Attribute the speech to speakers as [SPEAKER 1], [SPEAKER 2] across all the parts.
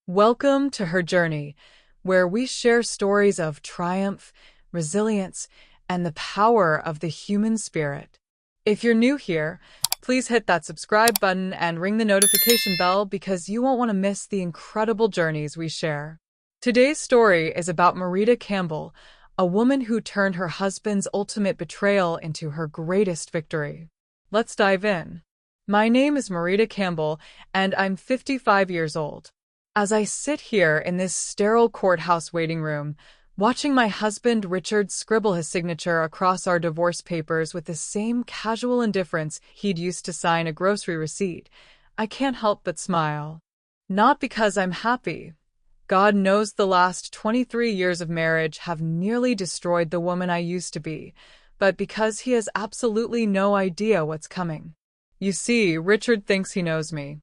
[SPEAKER 1] Welcome to Her Journey, where we share stories of triumph, resilience, and the power of the human spirit. If you're new here, please hit that subscribe button and ring the notification bell because you won't want to miss the incredible journeys we share. Today's story is about Marita Campbell, a woman who turned her husband's ultimate betrayal into her greatest victory. Let's dive in. My name is Marita Campbell, and I'm 55 years old. As I sit here in this sterile courthouse waiting room, watching my husband Richard scribble his signature across our divorce papers with the same casual indifference he'd used to sign a grocery receipt, I can't help but smile. Not because I'm happy. God knows the last 23 years of marriage have nearly destroyed the woman I used to be, but because he has absolutely no idea what's coming. You see, Richard thinks he knows me.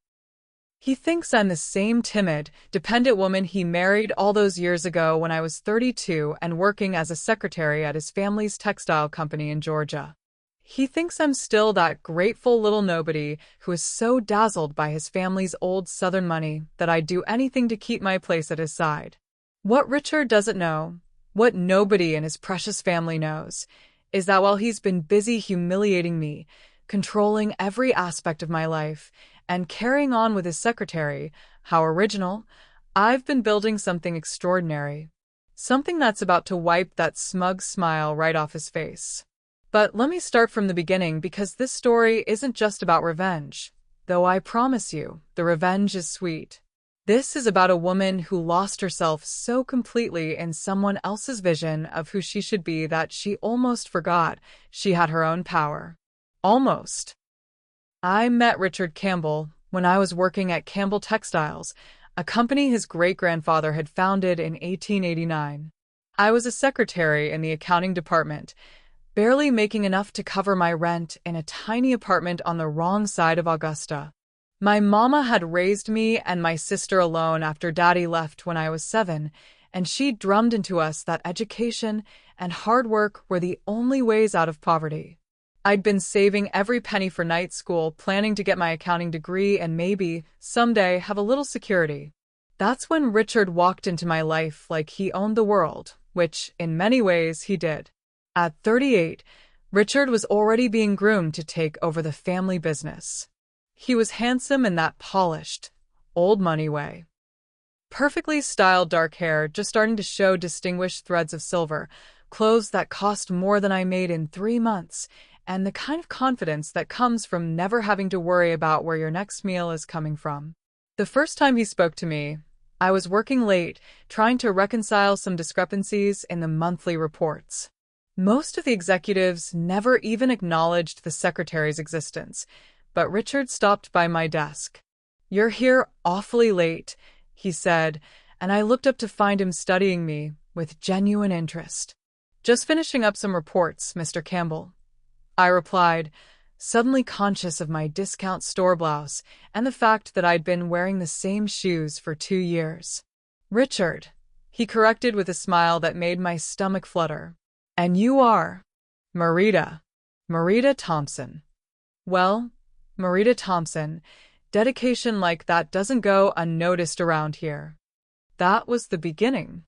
[SPEAKER 1] He thinks I'm the same timid, dependent woman he married all those years ago when I was 32 and working as a secretary at his family's textile company in Georgia. He thinks I'm still that grateful little nobody who is so dazzled by his family's old Southern money that I'd do anything to keep my place at his side. What Richard doesn't know, what nobody in his precious family knows, is that while he's been busy humiliating me, controlling every aspect of my life, and carrying on with his secretary, how original, I've been building something extraordinary. Something that's about to wipe that smug smile right off his face. But let me start from the beginning because this story isn't just about revenge, though I promise you, the revenge is sweet. This is about a woman who lost herself so completely in someone else's vision of who she should be that she almost forgot she had her own power. Almost. I met Richard Campbell when I was working at Campbell Textiles, a company his great-grandfather had founded in 1889. I was a secretary in the accounting department, barely making enough to cover my rent in a tiny apartment on the wrong side of Augusta. My mama had raised me and my sister alone after Daddy left when I was 7, and she drummed into us that education and hard work were the only ways out of poverty. I'd been saving every penny for night school, planning to get my accounting degree and maybe, someday, have a little security. That's when Richard walked into my life like he owned the world, which, in many ways, he did. At 38, Richard was already being groomed to take over the family business. He was handsome in that polished, old money way. Perfectly styled dark hair just starting to show distinguished threads of silver, clothes that cost more than I made in 3 months, and the kind of confidence that comes from never having to worry about where your next meal is coming from. The first time he spoke to me, I was working late, trying to reconcile some discrepancies in the monthly reports. Most of the executives never even acknowledged the secretary's existence, but Richard stopped by my desk. "You're here awfully late," he said, and I looked up to find him studying me with genuine interest. "Just finishing up some reports, Mr. Campbell," I replied, suddenly conscious of my discount store blouse and the fact that I'd been wearing the same shoes for 2 years. "Richard," he corrected with a smile that made my stomach flutter. "And you are Marita Thompson." Well, Marita Thompson, dedication like that doesn't go unnoticed around here. That was the beginning.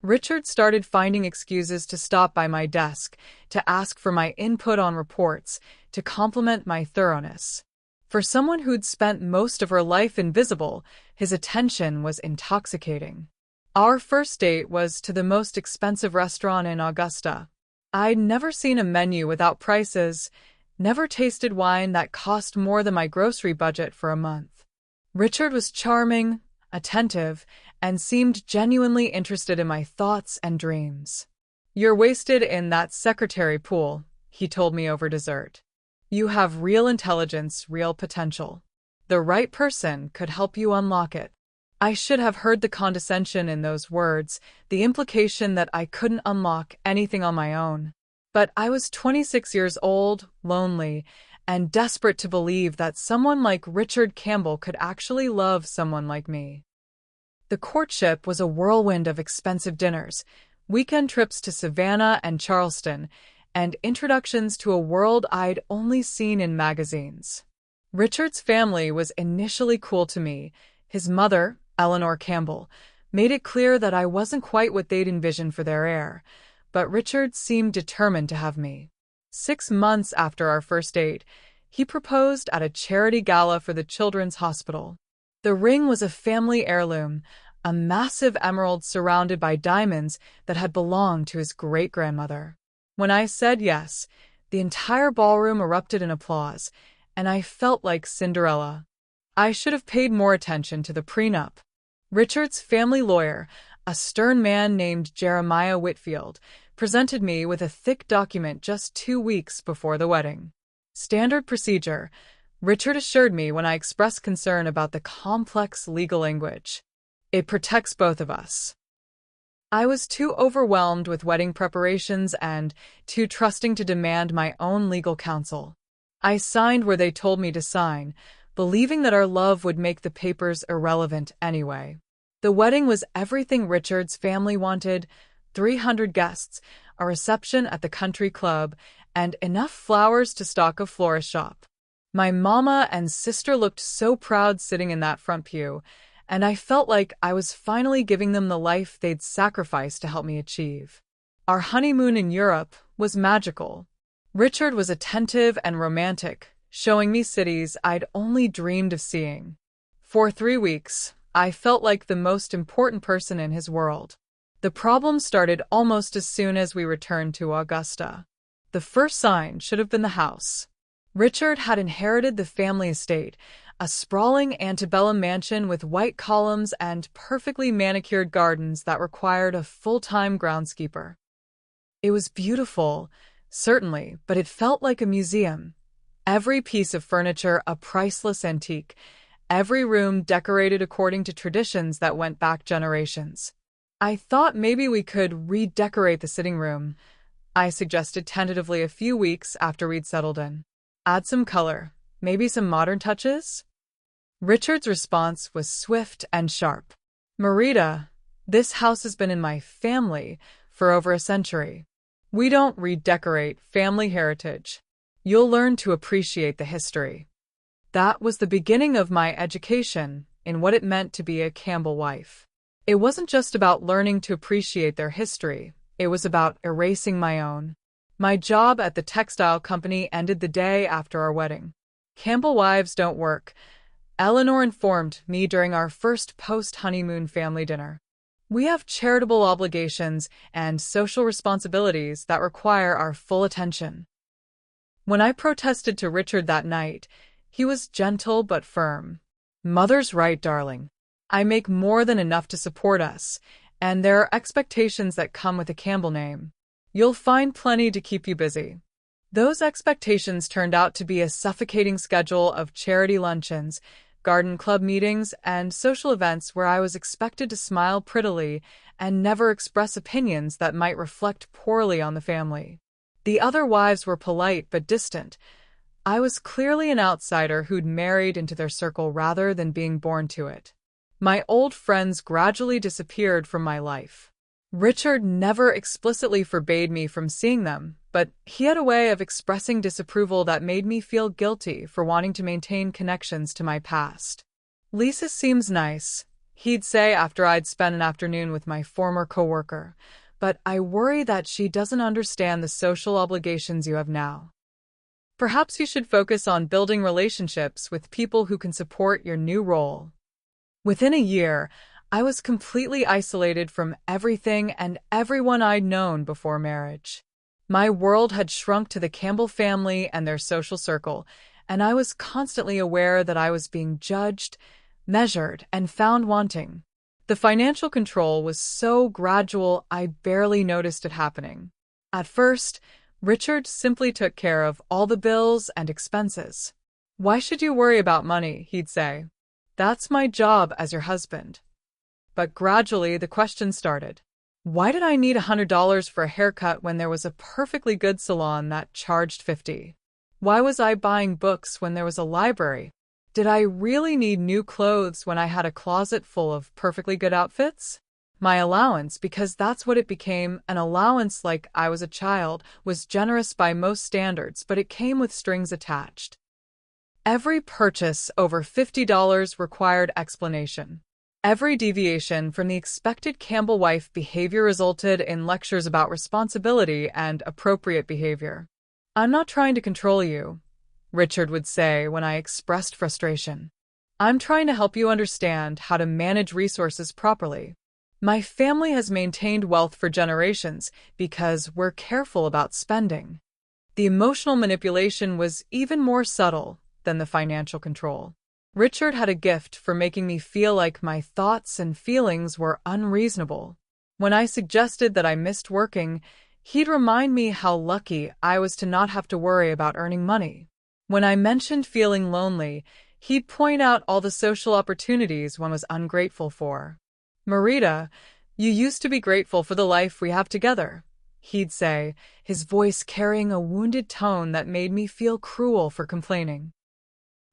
[SPEAKER 1] Richard started finding excuses to stop by my desk, to ask for my input on reports, to compliment my thoroughness. For someone who'd spent most of her life invisible, his attention was intoxicating. Our first date was to the most expensive restaurant in Augusta. I'd never seen a menu without prices, never tasted wine that cost more than my grocery budget for a month. Richard was charming, attentive, and seemed genuinely interested in my thoughts and dreams. "You're wasted in that secretary pool," he told me over dessert. "You have real intelligence, real potential. The right person could help you unlock it." I should have heard the condescension in those words, the implication that I couldn't unlock anything on my own. But I was 26 years old, lonely, and desperate to believe that someone like Richard Campbell could actually love someone like me. The courtship was a whirlwind of expensive dinners, weekend trips to Savannah and Charleston, and introductions to a world I'd only seen in magazines. Richard's family was initially cool to me. His mother, Eleanor Campbell, made it clear that I wasn't quite what they'd envisioned for their heir, but Richard seemed determined to have me. 6 months after our first date, he proposed at a charity gala for the Children's Hospital. The ring was a family heirloom, a massive emerald surrounded by diamonds that had belonged to his great-grandmother. When I said yes, the entire ballroom erupted in applause, and I felt like Cinderella. I should have paid more attention to the prenup. Richard's family lawyer, a stern man named Jeremiah Whitfield, presented me with a thick document just 2 weeks before the wedding. Standard procedure, Richard assured me when I expressed concern about the complex legal language. It protects both of us. I was too overwhelmed with wedding preparations and too trusting to demand my own legal counsel. I signed where they told me to sign, believing that our love would make the papers irrelevant anyway. The wedding was everything Richard's family wanted: 300 guests, a reception at the country club, and enough flowers to stock a florist shop. My mama and sister looked so proud sitting in that front pew, and I felt like I was finally giving them the life they'd sacrificed to help me achieve. Our honeymoon in Europe was magical. Richard was attentive and romantic, showing me cities I'd only dreamed of seeing. For 3 weeks, I felt like the most important person in his world. The problem started almost as soon as we returned to Augusta. The first sign should have been the house. Richard had inherited the family estate, a sprawling antebellum mansion with white columns and perfectly manicured gardens that required a full-time groundskeeper. It was beautiful, certainly, but it felt like a museum. Every piece of furniture a priceless antique, every room decorated according to traditions that went back generations. I thought maybe we could redecorate the sitting room, I suggested tentatively a few weeks after we'd settled in. Add some color, maybe some modern touches? Richard's response was swift and sharp. Marita, this house has been in my family for over a century. We don't redecorate family heritage. You'll learn to appreciate the history. That was the beginning of my education in what it meant to be a Campbell wife. It wasn't just about learning to appreciate their history, it was about erasing my own. My job at the textile company ended the day after our wedding. Campbell wives don't work, Eleanor informed me during our first post-honeymoon family dinner. We have charitable obligations and social responsibilities that require our full attention. When I protested to Richard that night, he was gentle but firm. Mother's right, darling. I make more than enough to support us, and there are expectations that come with a Campbell name. You'll find plenty to keep you busy. Those expectations turned out to be a suffocating schedule of charity luncheons, garden club meetings, and social events where I was expected to smile prettily and never express opinions that might reflect poorly on the family. The other wives were polite but distant. I was clearly an outsider who'd married into their circle rather than being born to it. My old friends gradually disappeared from my life. Richard never explicitly forbade me from seeing them, but he had a way of expressing disapproval that made me feel guilty for wanting to maintain connections to my past. Lisa seems nice, he'd say after I'd spent an afternoon with my former coworker, but I worry that she doesn't understand the social obligations you have now. Perhaps you should focus on building relationships with people who can support your new role. Within a year, I was completely isolated from everything and everyone I'd known before marriage. My world had shrunk to the Campbell family and their social circle, and I was constantly aware that I was being judged, measured, and found wanting. The financial control was so gradual I barely noticed it happening. At first, Richard simply took care of all the bills and expenses. "Why should you worry about money?" he'd say. "That's my job as your husband." But gradually the question started. Why did I need $100 for a haircut when there was a perfectly good salon that charged $50? Why was I buying books when there was a library? Did I really need new clothes when I had a closet full of perfectly good outfits? My allowance, because that's what it became, an allowance like I was a child, was generous by most standards, but it came with strings attached. Every purchase over $50 required explanation. Every deviation from the expected Campbell wife behavior resulted in lectures about responsibility and appropriate behavior. "I'm not trying to control you," Richard would say when I expressed frustration. "I'm trying to help you understand how to manage resources properly. My family has maintained wealth for generations because we're careful about spending." The emotional manipulation was even more subtle than the financial control. Richard had a gift for making me feel like my thoughts and feelings were unreasonable. When I suggested that I missed working, he'd remind me how lucky I was to not have to worry about earning money. When I mentioned feeling lonely, he'd point out all the social opportunities one was ungrateful for. "Marita, you used to be grateful for the life we have together," he'd say, his voice carrying a wounded tone that made me feel cruel for complaining.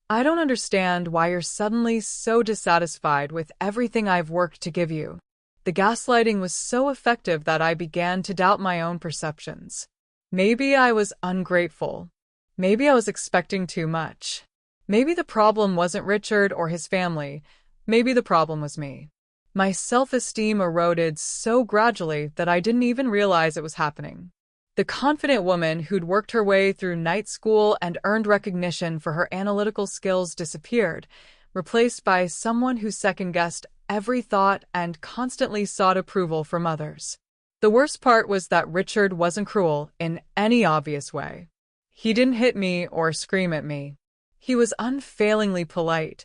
[SPEAKER 1] "I don't understand why you're suddenly so dissatisfied with everything I've worked to give you." The gaslighting was so effective that I began to doubt my own perceptions. Maybe I was ungrateful. Maybe I was expecting too much. Maybe the problem wasn't Richard or his family. Maybe the problem was me. My self-esteem eroded so gradually that I didn't even realize it was happening. The confident woman who'd worked her way through night school and earned recognition for her analytical skills disappeared, replaced by someone who second-guessed every thought and constantly sought approval from others. The worst part was that Richard wasn't cruel in any obvious way. He didn't hit me or scream at me. He was unfailingly polite,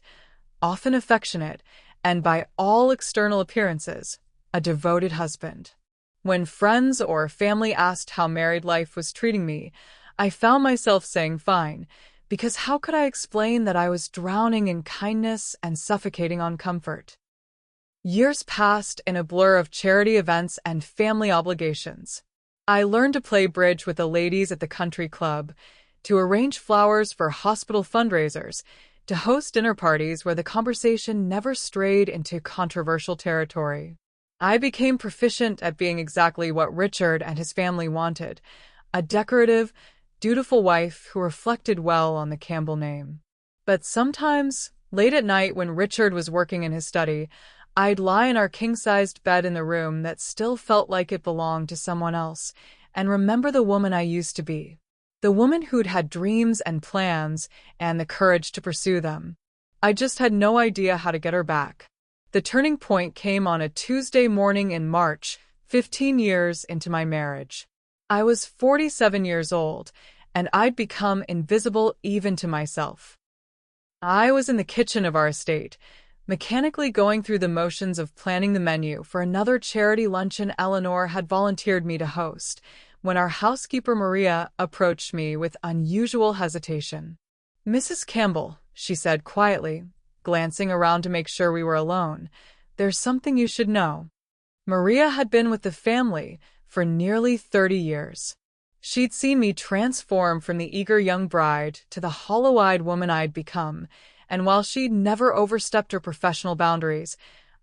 [SPEAKER 1] often affectionate, and by all external appearances, a devoted husband. When friends or family asked how married life was treating me, I found myself saying fine, because how could I explain that I was drowning in kindness and suffocating on comfort? Years passed in a blur of charity events and family obligations. I learned to play bridge with the ladies at the country club, to arrange flowers for hospital fundraisers, to host dinner parties where the conversation never strayed into controversial territory. I became proficient at being exactly what Richard and his family wanted, a decorative, dutiful wife who reflected well on the Campbell name. But sometimes, late at night when Richard was working in his study, I'd lie in our king-sized bed in the room that still felt like it belonged to someone else, and remember the woman I used to be. The woman who'd had dreams and plans and the courage to pursue them. I just had no idea how to get her back. The turning point came on a Tuesday morning in March, 15 years into my marriage. I was 47 years old, and I'd become invisible even to myself. I was in the kitchen of our estate, mechanically going through the motions of planning the menu for another charity luncheon Eleanor had volunteered me to host, when our housekeeper Maria approached me with unusual hesitation. "Mrs. Campbell," she said quietly, glancing around to make sure we were alone, "there's something you should know." Maria had been with the family for nearly 30 years. She'd seen me transform from the eager young bride to the hollow-eyed woman I'd become, and while she'd never overstepped her professional boundaries,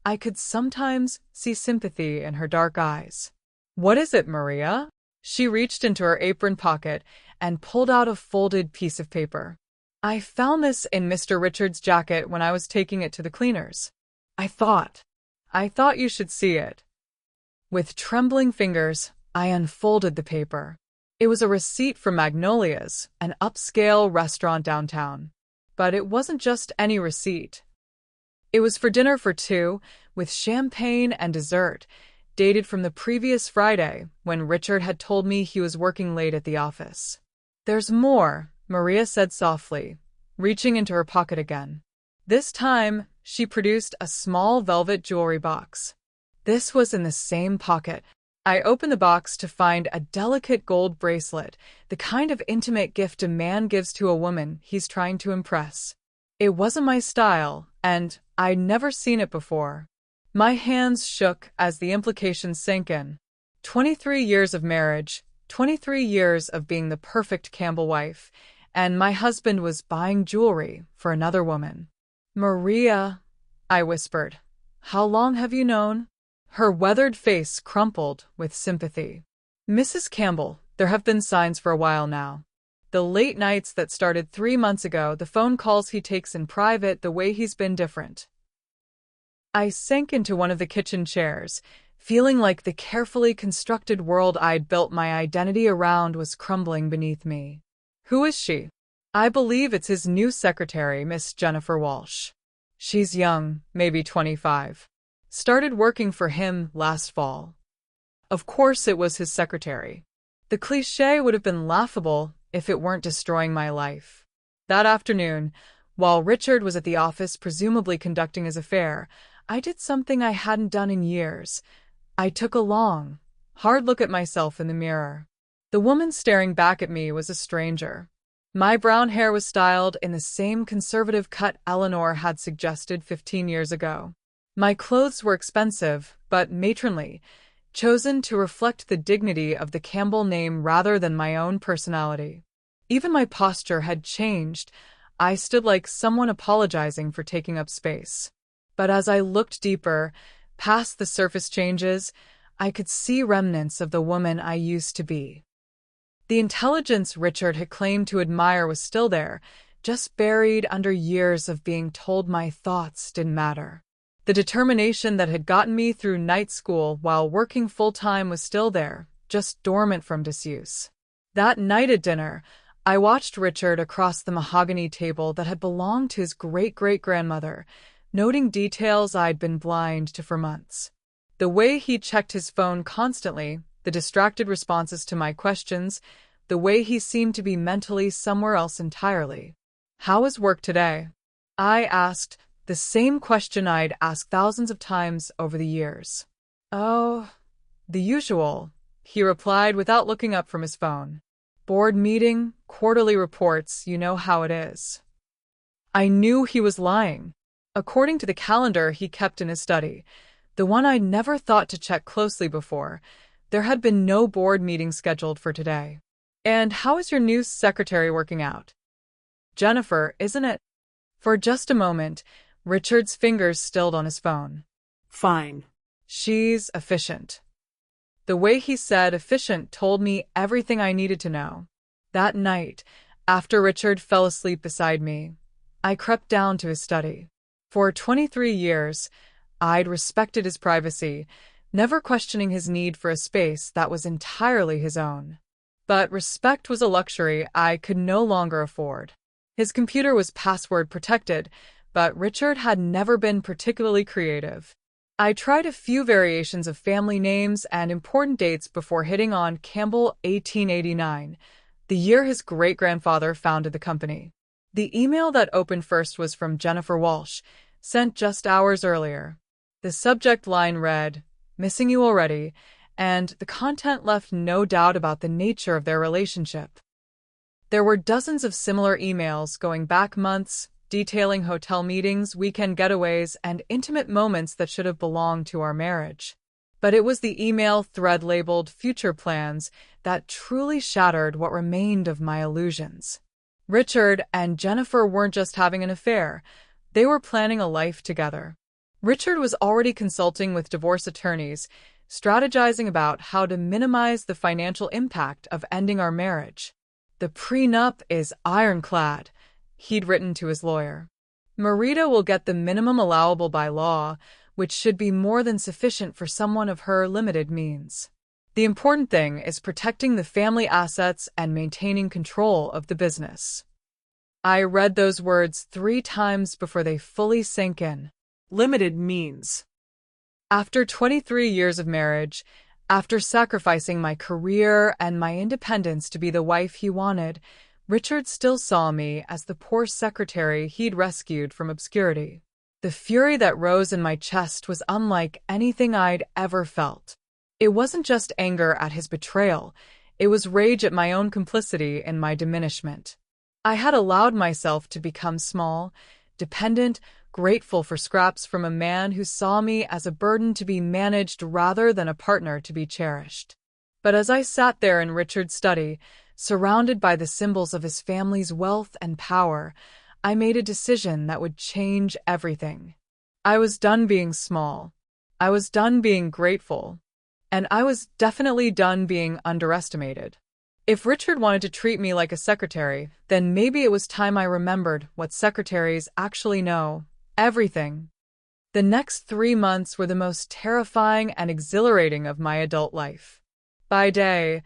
[SPEAKER 1] I could sometimes see sympathy in her dark eyes. "What is it, Maria?" She reached into her apron pocket and pulled out a folded piece of paper. "I found this in Mr. Richards' jacket when I was taking it to the cleaners. I thought you should see it." With trembling fingers, I unfolded the paper. It was a receipt for Magnolia's, an upscale restaurant downtown. But it wasn't just any receipt. It was for dinner for two, with champagne and dessert, dated from the previous Friday, when Richard had told me he was working late at the office. "There's more," Maria said softly, reaching into her pocket again. This time, she produced a small velvet jewelry box. This was in the same pocket. I opened the box to find a delicate gold bracelet, the kind of intimate gift a man gives to a woman he's trying to impress. It wasn't my style, and I'd never seen it before. My hands shook as the implications sank in. 23 years of marriage, 23 years of being the perfect Campbell wife, and my husband was buying jewelry for another woman. "Maria," I whispered, "how long have you known?" Her weathered face crumpled with sympathy. "Mrs. Campbell, there have been signs for a while now. The late nights that started 3 months ago, the phone calls he takes in private, the way he's been different. I sank into one of the kitchen chairs, feeling like the carefully constructed world I'd built my identity around was crumbling beneath me. Who is she? I believe it's his new secretary, Miss Jennifer Walsh. She's young, maybe 25. Started working for him last fall. Of course it was his secretary. The cliché would have been laughable if it weren't destroying my life. That afternoon, while Richard was at the office presumably conducting his affair, I did something I hadn't done in years. I took a long, hard look at myself in the mirror. The woman staring back at me was a stranger. My brown hair was styled in the same conservative cut Eleanor had suggested 15 years ago. My clothes were expensive, but matronly, chosen to reflect the dignity of the Campbell name rather than my own personality. Even my posture had changed. I stood like someone apologizing for taking up space. But as I looked deeper, past the surface changes, I could see remnants of the woman I used to be. The intelligence Richard had claimed to admire was still there, just buried under years of being told my thoughts didn't matter. The determination that had gotten me through night school while working full-time was still there, just dormant from disuse. That night at dinner, I watched Richard across the mahogany table that had belonged to his great-great-grandmother, noting details I'd been blind to for months. The way he checked his phone constantly, the distracted responses to my questions, the way he seemed to be mentally somewhere else entirely. "How was work today?" I asked, the same question I'd asked thousands of times over the years. "Oh, the usual," he replied without looking up from his phone. "Board meeting, quarterly reports, you know how it is." I knew he was lying. According to the calendar he kept in his study, the one I'd never thought to check closely before, there had been no board meeting scheduled for today. "And how is your new secretary working out?" "Jennifer, isn't it?" For just a moment, Richard's fingers stilled on his phone.
[SPEAKER 2] "Fine.
[SPEAKER 1] "She's efficient." The way he said efficient told me everything I needed to know. That night, after Richard fell asleep beside me, I crept down to his study. For 23 years, I'd respected his privacy, never questioning his need for a space that was entirely his own. But respect was a luxury I could no longer afford. His computer was password protected, but Richard had never been particularly creative. I tried a few variations of family names and important dates before hitting on Campbell 1889, the year his great-grandfather founded the company. The email that opened first was from Jennifer Walsh, sent just hours earlier. The subject line read, "Missing you already," and the content left no doubt about the nature of their relationship. There were dozens of similar emails going back months, detailing hotel meetings, weekend getaways, and intimate moments that should have belonged to our marriage. But it was the email thread labeled Future Plans that truly shattered what remained of my illusions. Richard and Jennifer weren't just having an affair, they were planning a life together. Richard was already consulting with divorce attorneys, strategizing about how to minimize the financial impact of ending our marriage. "The prenup is ironclad," he'd written to his lawyer. "Marita will get the minimum allowable by law, which should be more than sufficient for someone of her limited means. The important thing is protecting the family assets and maintaining control of the business." I read those words 3 times before they fully sank in.
[SPEAKER 2] Limited means.
[SPEAKER 1] After 23 years of marriage, after sacrificing my career and my independence to be the wife he wanted, Richard still saw me as the poor secretary he'd rescued from obscurity. The fury that rose in my chest was unlike anything I'd ever felt. It wasn't just anger at his betrayal, it was rage at my own complicity in my diminishment. I had allowed myself to become small, dependent, grateful for scraps from a man who saw me as a burden to be managed rather than a partner to be cherished. But as I sat there in Richard's study, surrounded by the symbols of his family's wealth and power, I made a decision that would change everything. I was done being small. I was done being grateful. And I was definitely done being underestimated. If Richard wanted to treat me like a secretary, then maybe it was time I remembered what secretaries actually know: everything. The next 3 months were the most terrifying and exhilarating of my adult life. By day,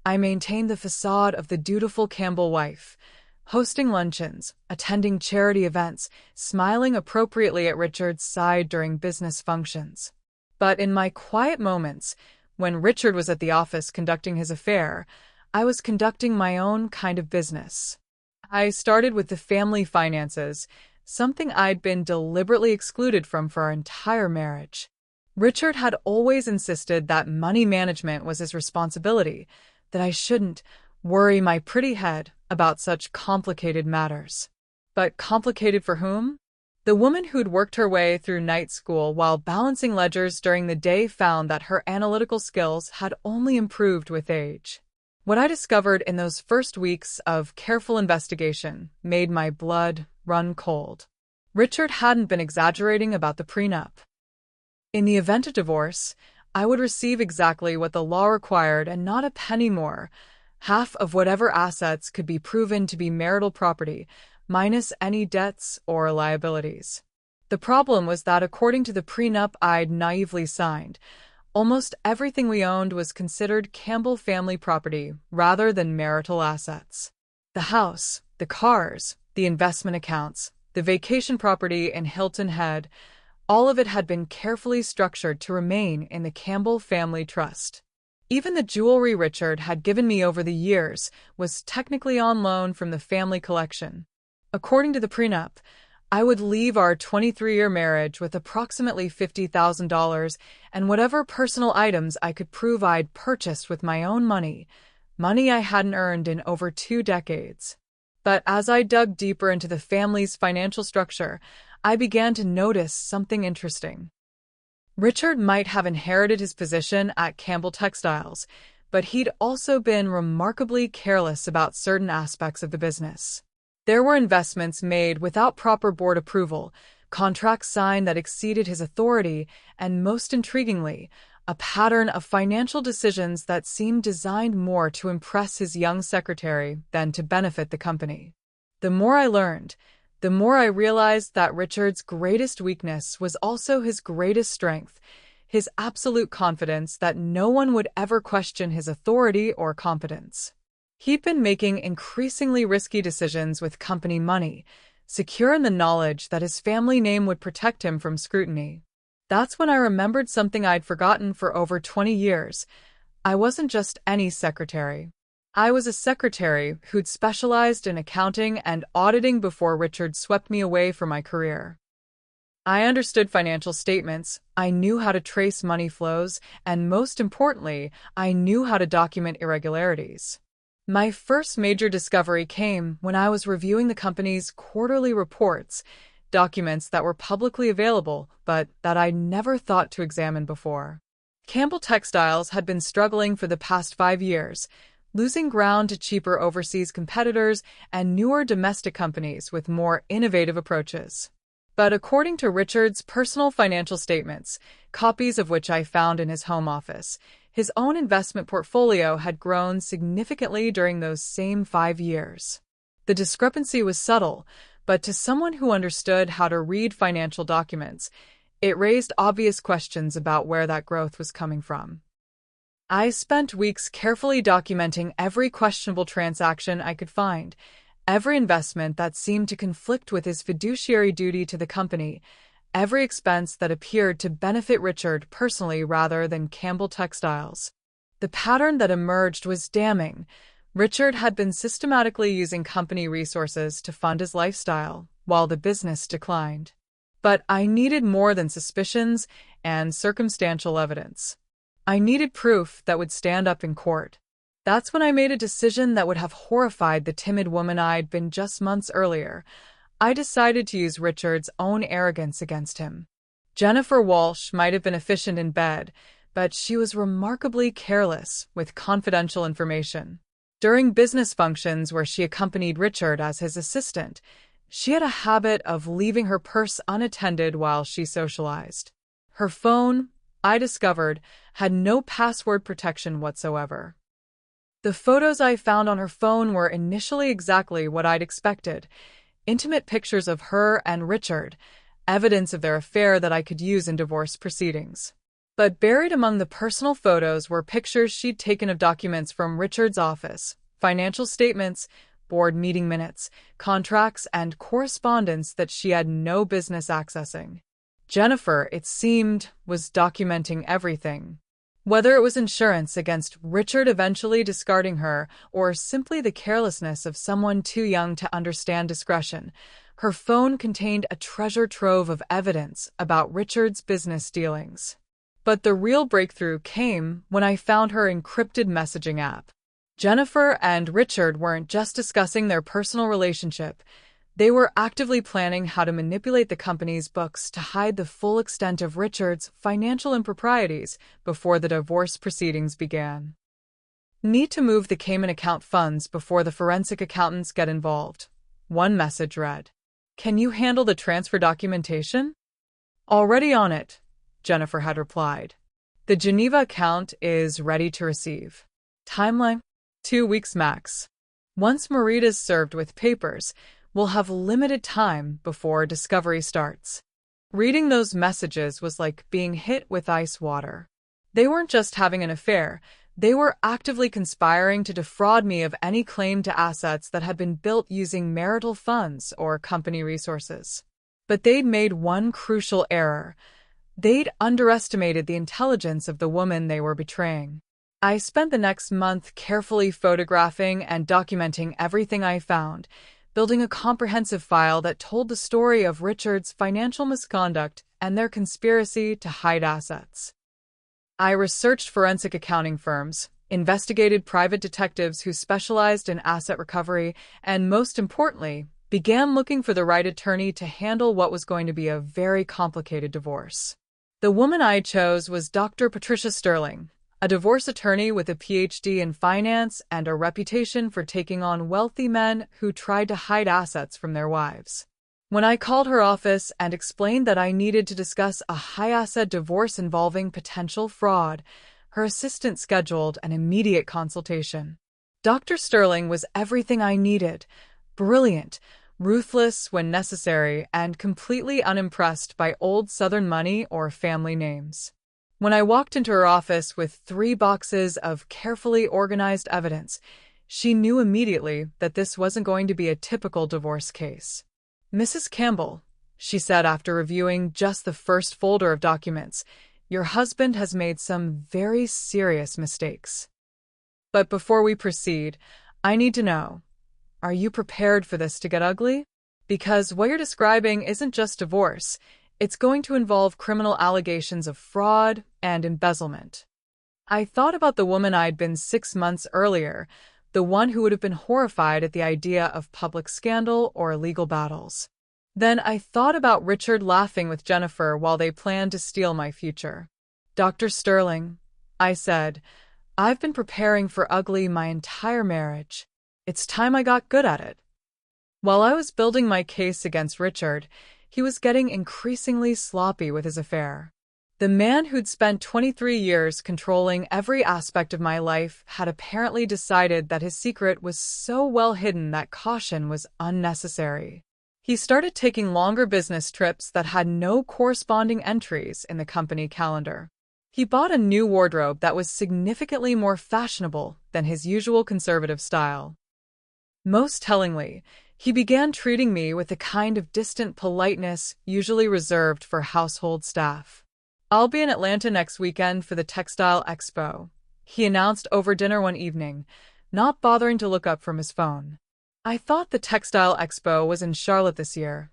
[SPEAKER 1] I maintained the facade of the dutiful Campbell wife, hosting luncheons, attending charity events, smiling appropriately at Richard's side during business functions. But in my quiet moments, when Richard was at the office conducting his affair, I was conducting my own kind of business. I started with the family finances, something I'd been deliberately excluded from for our entire marriage. Richard had always insisted that money management was his responsibility, that I shouldn't worry my pretty head about such complicated matters. But complicated for whom? The woman who'd worked her way through night school while balancing ledgers during the day found that her analytical skills had only improved with age. What I discovered in those first weeks of careful investigation made my blood run cold. Richard hadn't been exaggerating about the prenup. In the event of divorce, I would receive exactly what the law required and not a penny more, half of whatever assets could be proven to be marital property, minus any debts or liabilities. The problem was that according to the prenup I'd naively signed, almost everything we owned was considered Campbell family property rather than marital assets. The house, the cars, the investment accounts, the vacation property in Hilton Head, all of it had been carefully structured to remain in the Campbell family trust. Even the jewelry Richard had given me over the years was technically on loan from the family collection. According to the prenup, I would leave our 23-year marriage with approximately $50,000 and whatever personal items I could prove I'd purchased with my own money I hadn't earned in over 2 decades. But as I dug deeper into the family's financial structure, I began to notice something interesting. Richard might have inherited his position at Campbell Textiles, but he'd also been remarkably careless about certain aspects of the business. There were investments made without proper board approval, contracts signed that exceeded his authority, and most intriguingly, a pattern of financial decisions that seemed designed more to impress his young secretary than to benefit the company. The more I learned, the more I realized that Richard's greatest weakness was also his greatest strength, his absolute confidence that no one would ever question his authority or competence. He'd been making increasingly risky decisions with company money, secure in the knowledge that his family name would protect him from scrutiny. That's when I remembered something I'd forgotten for over 20 years. I wasn't just any secretary. I was a secretary who'd specialized in accounting and auditing before Richard swept me away from my career. I understood financial statements, I knew how to trace money flows, and most importantly, I knew how to document irregularities. My first major discovery came when I was reviewing the company's quarterly reports, documents that were publicly available but that I'd never thought to examine before. Campbell Textiles had been struggling for the past 5 years, losing ground to cheaper overseas competitors and newer domestic companies with more innovative approaches. But according to Richard's personal financial statements, copies of which I found in his home office, his own investment portfolio had grown significantly during those same 5 years. The discrepancy was subtle, but to someone who understood how to read financial documents, it raised obvious questions about where that growth was coming from. I spent weeks carefully documenting every questionable transaction I could find, every investment that seemed to conflict with his fiduciary duty to the company, every expense that appeared to benefit Richard personally rather than Campbell Textiles. The pattern that emerged was damning. Richard had been systematically using company resources to fund his lifestyle, while the business declined. But I needed more than suspicions and circumstantial evidence. I needed proof that would stand up in court. That's when I made a decision that would have horrified the timid woman I'd been just months earlier. I decided to use Richard's own arrogance against him. Jennifer Walsh might have been efficient in bed, but she was remarkably careless with confidential information. During business functions where she accompanied Richard as his assistant, she had a habit of leaving her purse unattended while she socialized. Her phone, I discovered, had no password protection whatsoever. The photos I found on her phone were initially exactly what I'd expected: intimate pictures of her and Richard, evidence of their affair that I could use in divorce proceedings. But buried among the personal photos were pictures she'd taken of documents from Richard's office, financial statements, board meeting minutes, contracts, and correspondence that she had no business accessing. Jennifer, it seemed, was documenting everything. Whether it was insurance against Richard eventually discarding her, or simply the carelessness of someone too young to understand discretion, her phone contained a treasure trove of evidence about Richard's business dealings. But the real breakthrough came when I found her encrypted messaging app. Jennifer and Richard weren't just discussing their personal relationship. They were actively planning how to manipulate the company's books to hide the full extent of Richard's financial improprieties before the divorce proceedings began. Need to move the Cayman account funds before the forensic accountants get involved. One message read. Can you handle the transfer documentation? Already on it, Jennifer had replied. The Geneva account is ready to receive. Timeline? 2 weeks max. Once Marita's served with papers, we'll have limited time before discovery starts. Reading those messages was like being hit with ice water. They weren't just having an affair, they were actively conspiring to defraud me of any claim to assets that had been built using marital funds or company resources. But they'd made one crucial error. They'd underestimated the intelligence of the woman they were betraying. I spent the next month carefully photographing and documenting everything I found, building a comprehensive file that told the story of Richard's financial misconduct and their conspiracy to hide assets. I researched forensic accounting firms, investigated private detectives who specialized in asset recovery, and most importantly, began looking for the right attorney to handle what was going to be a very complicated divorce. The woman I chose was Dr. Patricia Sterling, a divorce attorney with a PhD in finance and a reputation for taking on wealthy men who tried to hide assets from their wives. When I called her office and explained that I needed to discuss a high-asset divorce involving potential fraud, her assistant scheduled an immediate consultation. Dr. Sterling was everything I needed: brilliant, ruthless when necessary, and completely unimpressed by old Southern money or family names. When I walked into her office with 3 boxes of carefully organized evidence, she knew immediately that this wasn't going to be a typical divorce case. Mrs. Campbell, she said after reviewing just the first folder of documents, your husband has made some very serious mistakes. But before we proceed, I need to know, are you prepared for this to get ugly? Because what you're describing isn't just divorce. It's going to involve criminal allegations of fraud and embezzlement. I thought about the woman I'd been 6 months earlier, the one who would have been horrified at the idea of public scandal or legal battles. Then I thought about Richard laughing with Jennifer while they planned to steal my future. Dr. Sterling, I said, I've been preparing for ugly my entire marriage. It's time I got good at it. While I was building my case against Richard, he was getting increasingly sloppy with his affair. The man who'd spent 23 years controlling every aspect of my life had apparently decided that his secret was so well hidden that caution was unnecessary. He started taking longer business trips that had no corresponding entries in the company calendar. He bought a new wardrobe that was significantly more fashionable than his usual conservative style. Most tellingly, he began treating me with the kind of distant politeness usually reserved for household staff. I'll be in Atlanta next weekend for the Textile Expo, he announced over dinner one evening, not bothering to look up from his phone. I thought the Textile Expo was in Charlotte this year.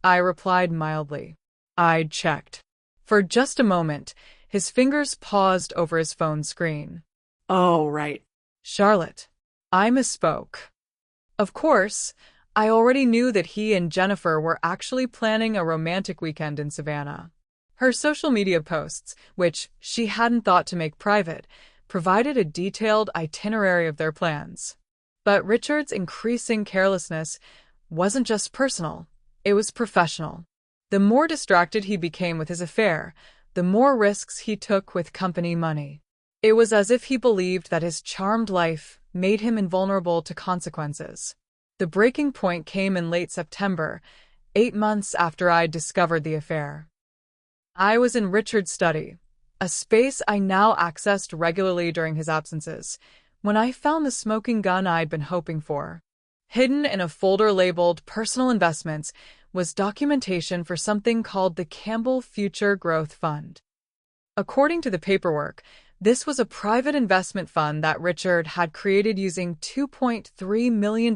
[SPEAKER 1] I replied mildly. I'd checked. For just a moment, his fingers paused over his phone screen.
[SPEAKER 2] Oh, right.
[SPEAKER 1] Charlotte. I misspoke. Of course, I already knew that he and Jennifer were actually planning a romantic weekend in Savannah. Her social media posts, which she hadn't thought to make private, provided a detailed itinerary of their plans. But Richard's increasing carelessness wasn't just personal, it was professional. The more distracted he became with his affair, the more risks he took with company money. It was as if he believed that his charmed life made him invulnerable to consequences. The breaking point came in late September, 8 months after I'd discovered the affair. I was in Richard's study, a space I now accessed regularly during his absences, when I found the smoking gun I'd been hoping for. Hidden in a folder labeled Personal Investments was documentation for something called the Campbell Future Growth Fund. According to the paperwork, this was a private investment fund that Richard had created using $2.3 million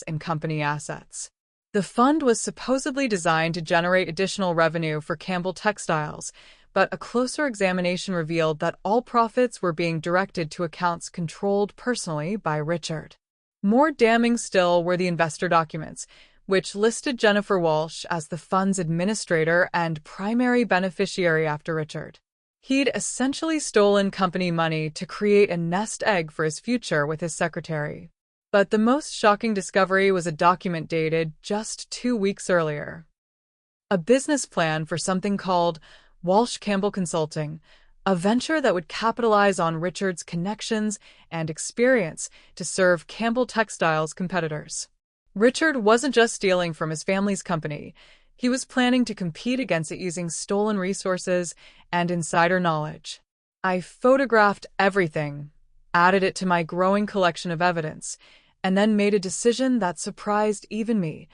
[SPEAKER 1] in company assets. The fund was supposedly designed to generate additional revenue for Campbell Textiles, but a closer examination revealed that all profits were being directed to accounts controlled personally by Richard. More damning still were the investor documents, which listed Jennifer Walsh as the fund's administrator and primary beneficiary after Richard. He'd essentially stolen company money to create a nest egg for his future with his secretary. But the most shocking discovery was a document dated just 2 weeks earlier. A business plan for something called Walsh Campbell Consulting, a venture that would capitalize on Richard's connections and experience to serve Campbell Textiles competitors. Richard wasn't just stealing from his family's company. He was planning to compete against it using stolen resources and insider knowledge. I photographed everything, added it to my growing collection of evidence, and then made a decision that surprised even me.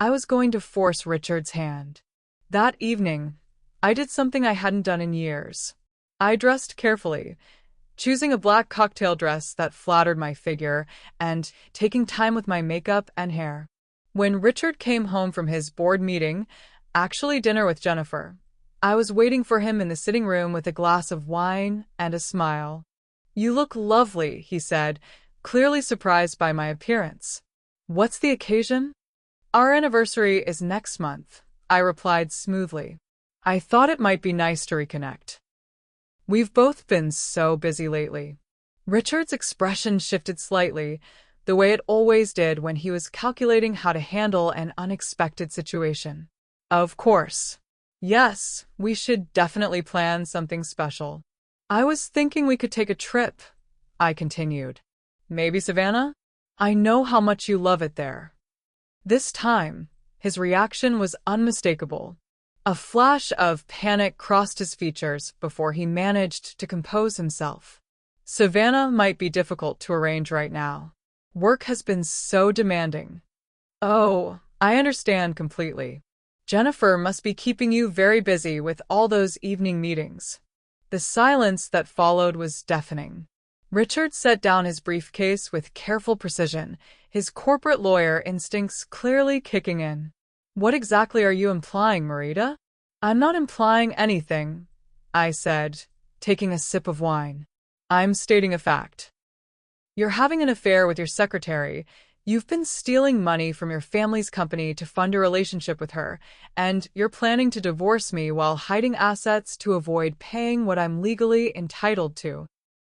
[SPEAKER 1] I was going to force Richard's hand. That evening, I did something I hadn't done in years. I dressed carefully, choosing a black cocktail dress that flattered my figure and taking time with my makeup and hair. When Richard came home from his board meeting, actually dinner with Jennifer, I was waiting for him in the sitting room with a glass of wine and a smile. "You look lovely," he said, clearly surprised by my appearance. "What's the occasion?" "Our anniversary is next month," I replied smoothly. I thought it might be nice to reconnect. We've both been so busy lately. Richard's expression shifted slightly, the way it always did when he was calculating how to handle an unexpected situation. Of course. Yes, we should definitely plan something special. I was thinking we could take a trip, I continued. Maybe Savannah? I know how much you love it there. This time, his reaction was unmistakable. A flash of panic crossed his features before he managed to compose himself. Savannah might be difficult to arrange right now. Work has been so demanding. Oh, I understand completely. Jennifer must be keeping you very busy with all those evening meetings. The silence that followed was deafening. Richard set down his briefcase with careful precision, his corporate lawyer instincts clearly kicking in. What exactly are you implying, Marita? I'm not implying anything, I said, taking a sip of wine. I'm stating a fact. You're having an affair with your secretary. You've been stealing money from your family's company to fund a relationship with her, and you're planning to divorce me while hiding assets to avoid paying what I'm legally entitled to.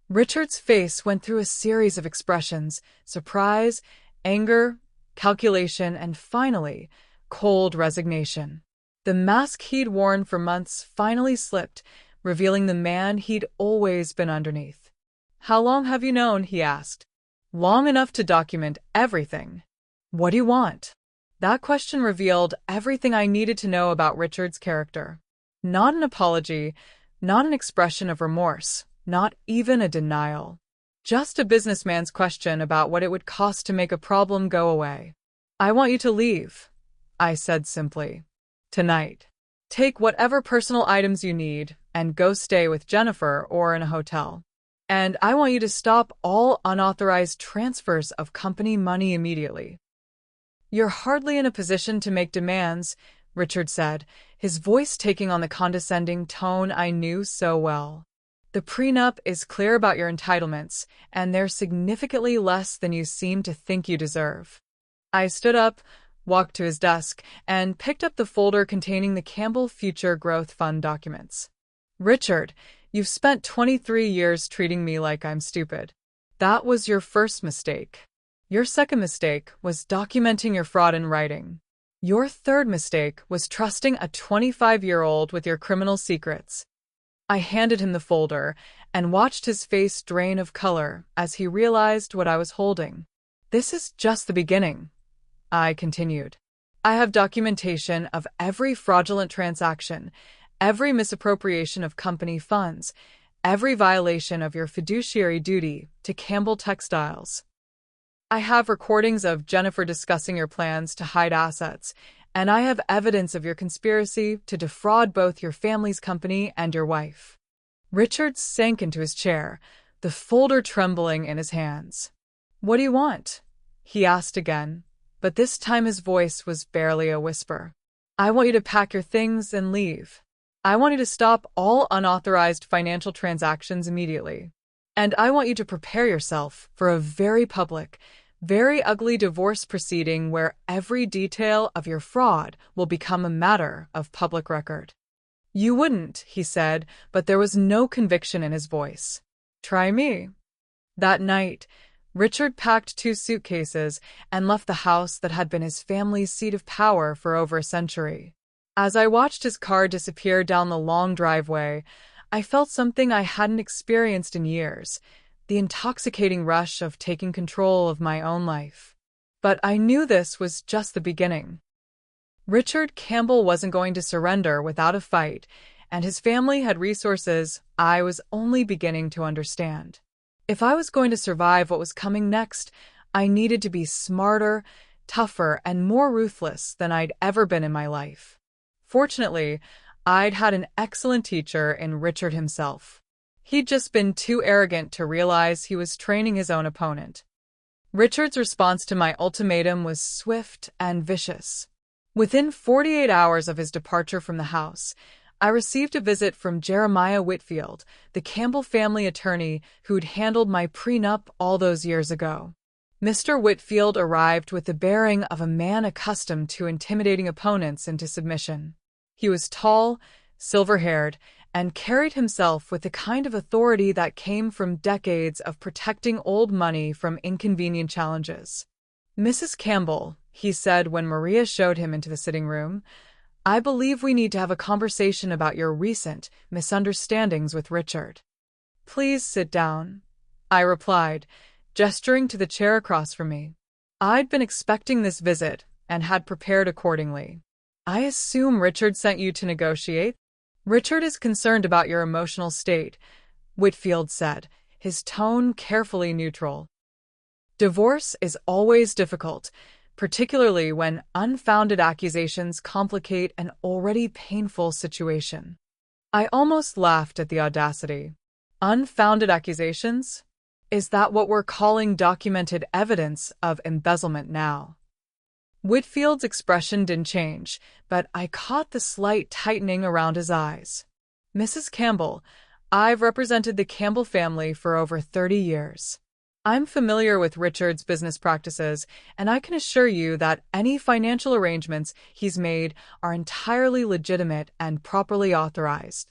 [SPEAKER 1] Richard's face went through a series of expressions: surprise, anger, calculation, and finally, cold resignation. The mask he'd worn for months finally slipped, revealing the man he'd always been underneath. How long have you known? He asked. Long enough to document everything. What do you want? That question revealed everything I needed to know about Richard's character. Not an apology, not an expression of remorse, not even a denial. Just a businessman's question about what it would cost to make a problem go away. I want you to leave, I said simply. Tonight. Take whatever personal items you need and go stay with Jennifer or in a hotel. And I want you to stop all unauthorized transfers of company money immediately. You're hardly in a position to make demands, Richard said, his voice taking on the condescending tone I knew so well. The prenup is clear about your entitlements, and they're significantly less than you seem to think you deserve. I stood up, walked to his desk, and picked up the folder containing the Campbell Future Growth Fund documents. Richard, you've spent 23 years treating me like I'm stupid. That was your first mistake. Your second mistake was documenting your fraud in writing. Your third mistake was trusting a 25-year-old with your criminal secrets. I handed him the folder and watched his face drain of color as he realized what I was holding. This is just the beginning, I continued. I have documentation of every fraudulent transaction, every misappropriation of company funds, every violation of your fiduciary duty to Campbell Textiles. I have recordings of Jennifer discussing your plans to hide assets, and I have evidence of your conspiracy to defraud both your family's company and your wife. Richard sank into his chair, the folder trembling in his hands. "What do you want?" he asked again, but this time his voice was barely a whisper. "I want you to pack your things and leave. I want you to stop all unauthorized financial transactions immediately. And I want you to prepare yourself for a very public, very ugly divorce proceeding where every detail of your fraud will become a matter of public record." "You wouldn't," he said, but there was no conviction in his voice. "Try me." That night, Richard packed 2 suitcases and left the house that had been his family's seat of power for over a century. As I watched his car disappear down the long driveway, I felt something I hadn't experienced in years, the intoxicating rush of taking control of my own life. But I knew this was just the beginning. Richard Campbell wasn't going to surrender without a fight, and his family had resources I was only beginning to understand. If I was going to survive what was coming next, I needed to be smarter, tougher, and more ruthless than I'd ever been in my life. Fortunately, I'd had an excellent teacher in Richard himself. He'd just been too arrogant to realize he was training his own opponent. Richard's response to my ultimatum was swift and vicious. Within 48 hours of his departure from the house, I received a visit from Jeremiah Whitfield, the Campbell family attorney who'd handled my prenup all those years ago. Mr. Whitfield arrived with the bearing of a man accustomed to intimidating opponents into submission. He was tall, silver-haired, and carried himself with the kind of authority that came from decades of protecting old money from inconvenient challenges. "Mrs. Campbell," he said when Maria showed him into the sitting room, "I believe we need to have a conversation about your recent misunderstandings with Richard." "Please sit down," I replied, gesturing to the chair across from me. I'd been expecting this visit and had prepared accordingly. "I assume Richard sent you to negotiate?" "Richard is concerned about your emotional state," Whitfield said, his tone carefully neutral. "Divorce is always difficult, particularly when unfounded accusations complicate an already painful situation." I almost laughed at the audacity. Unfounded accusations? Is that what we're calling documented evidence of embezzlement now? Whitfield's expression didn't change, but I caught the slight tightening around his eyes. "Mrs. Campbell, I've represented the Campbell family for over 30 years. I'm familiar with Richard's business practices, and I can assure you that any financial arrangements he's made are entirely legitimate and properly authorized."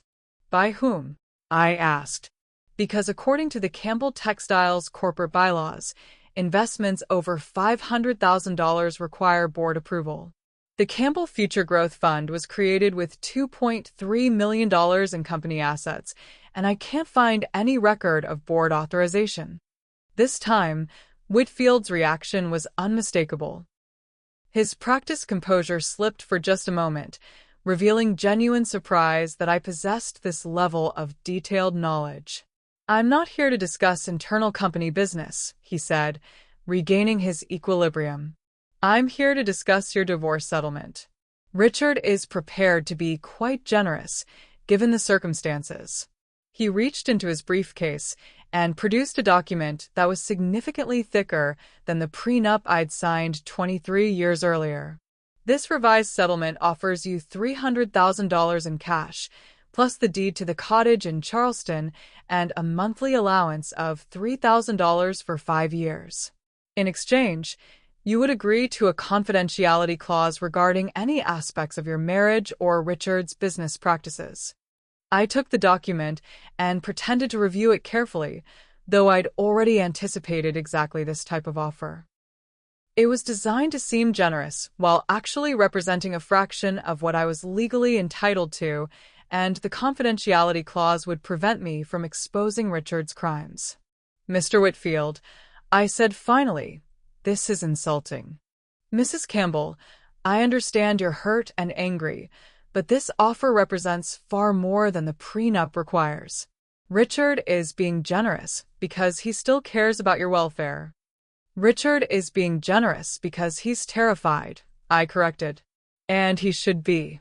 [SPEAKER 1] "By whom?" I asked. Because according to the Campbell Textiles corporate bylaws, investments over $500,000 require board approval. The Campbell Future Growth Fund was created with $2.3 million in company assets, and I can't find any record of board authorization. This time, Whitfield's reaction was unmistakable. His practiced composure slipped for just a moment, revealing genuine surprise that I possessed this level of detailed knowledge. "I'm not here to discuss internal company business," he said, regaining his equilibrium. "I'm here to discuss your divorce settlement. Richard is prepared to be quite generous, given the circumstances." He reached into his briefcase and produced a document that was significantly thicker than the prenup I'd signed 23 years earlier. "This revised settlement offers you $300,000 in cash, plus the deed to the cottage in Charleston and a monthly allowance of $3,000 for 5 years. In exchange, you would agree to a confidentiality clause regarding any aspects of your marriage or Richard's business practices." I took the document and pretended to review it carefully, though I'd already anticipated exactly this type of offer. It was designed to seem generous while actually representing a fraction of what I was legally entitled to, and the confidentiality clause would prevent me from exposing Richard's crimes. "Mr. Whitfield," I said finally, "this is insulting." "Mrs. Campbell, I understand you're hurt and angry, but this offer represents far more than the prenup requires. Richard is being generous because he still cares about your welfare. Richard is being generous because he's terrified, I corrected. And he should be.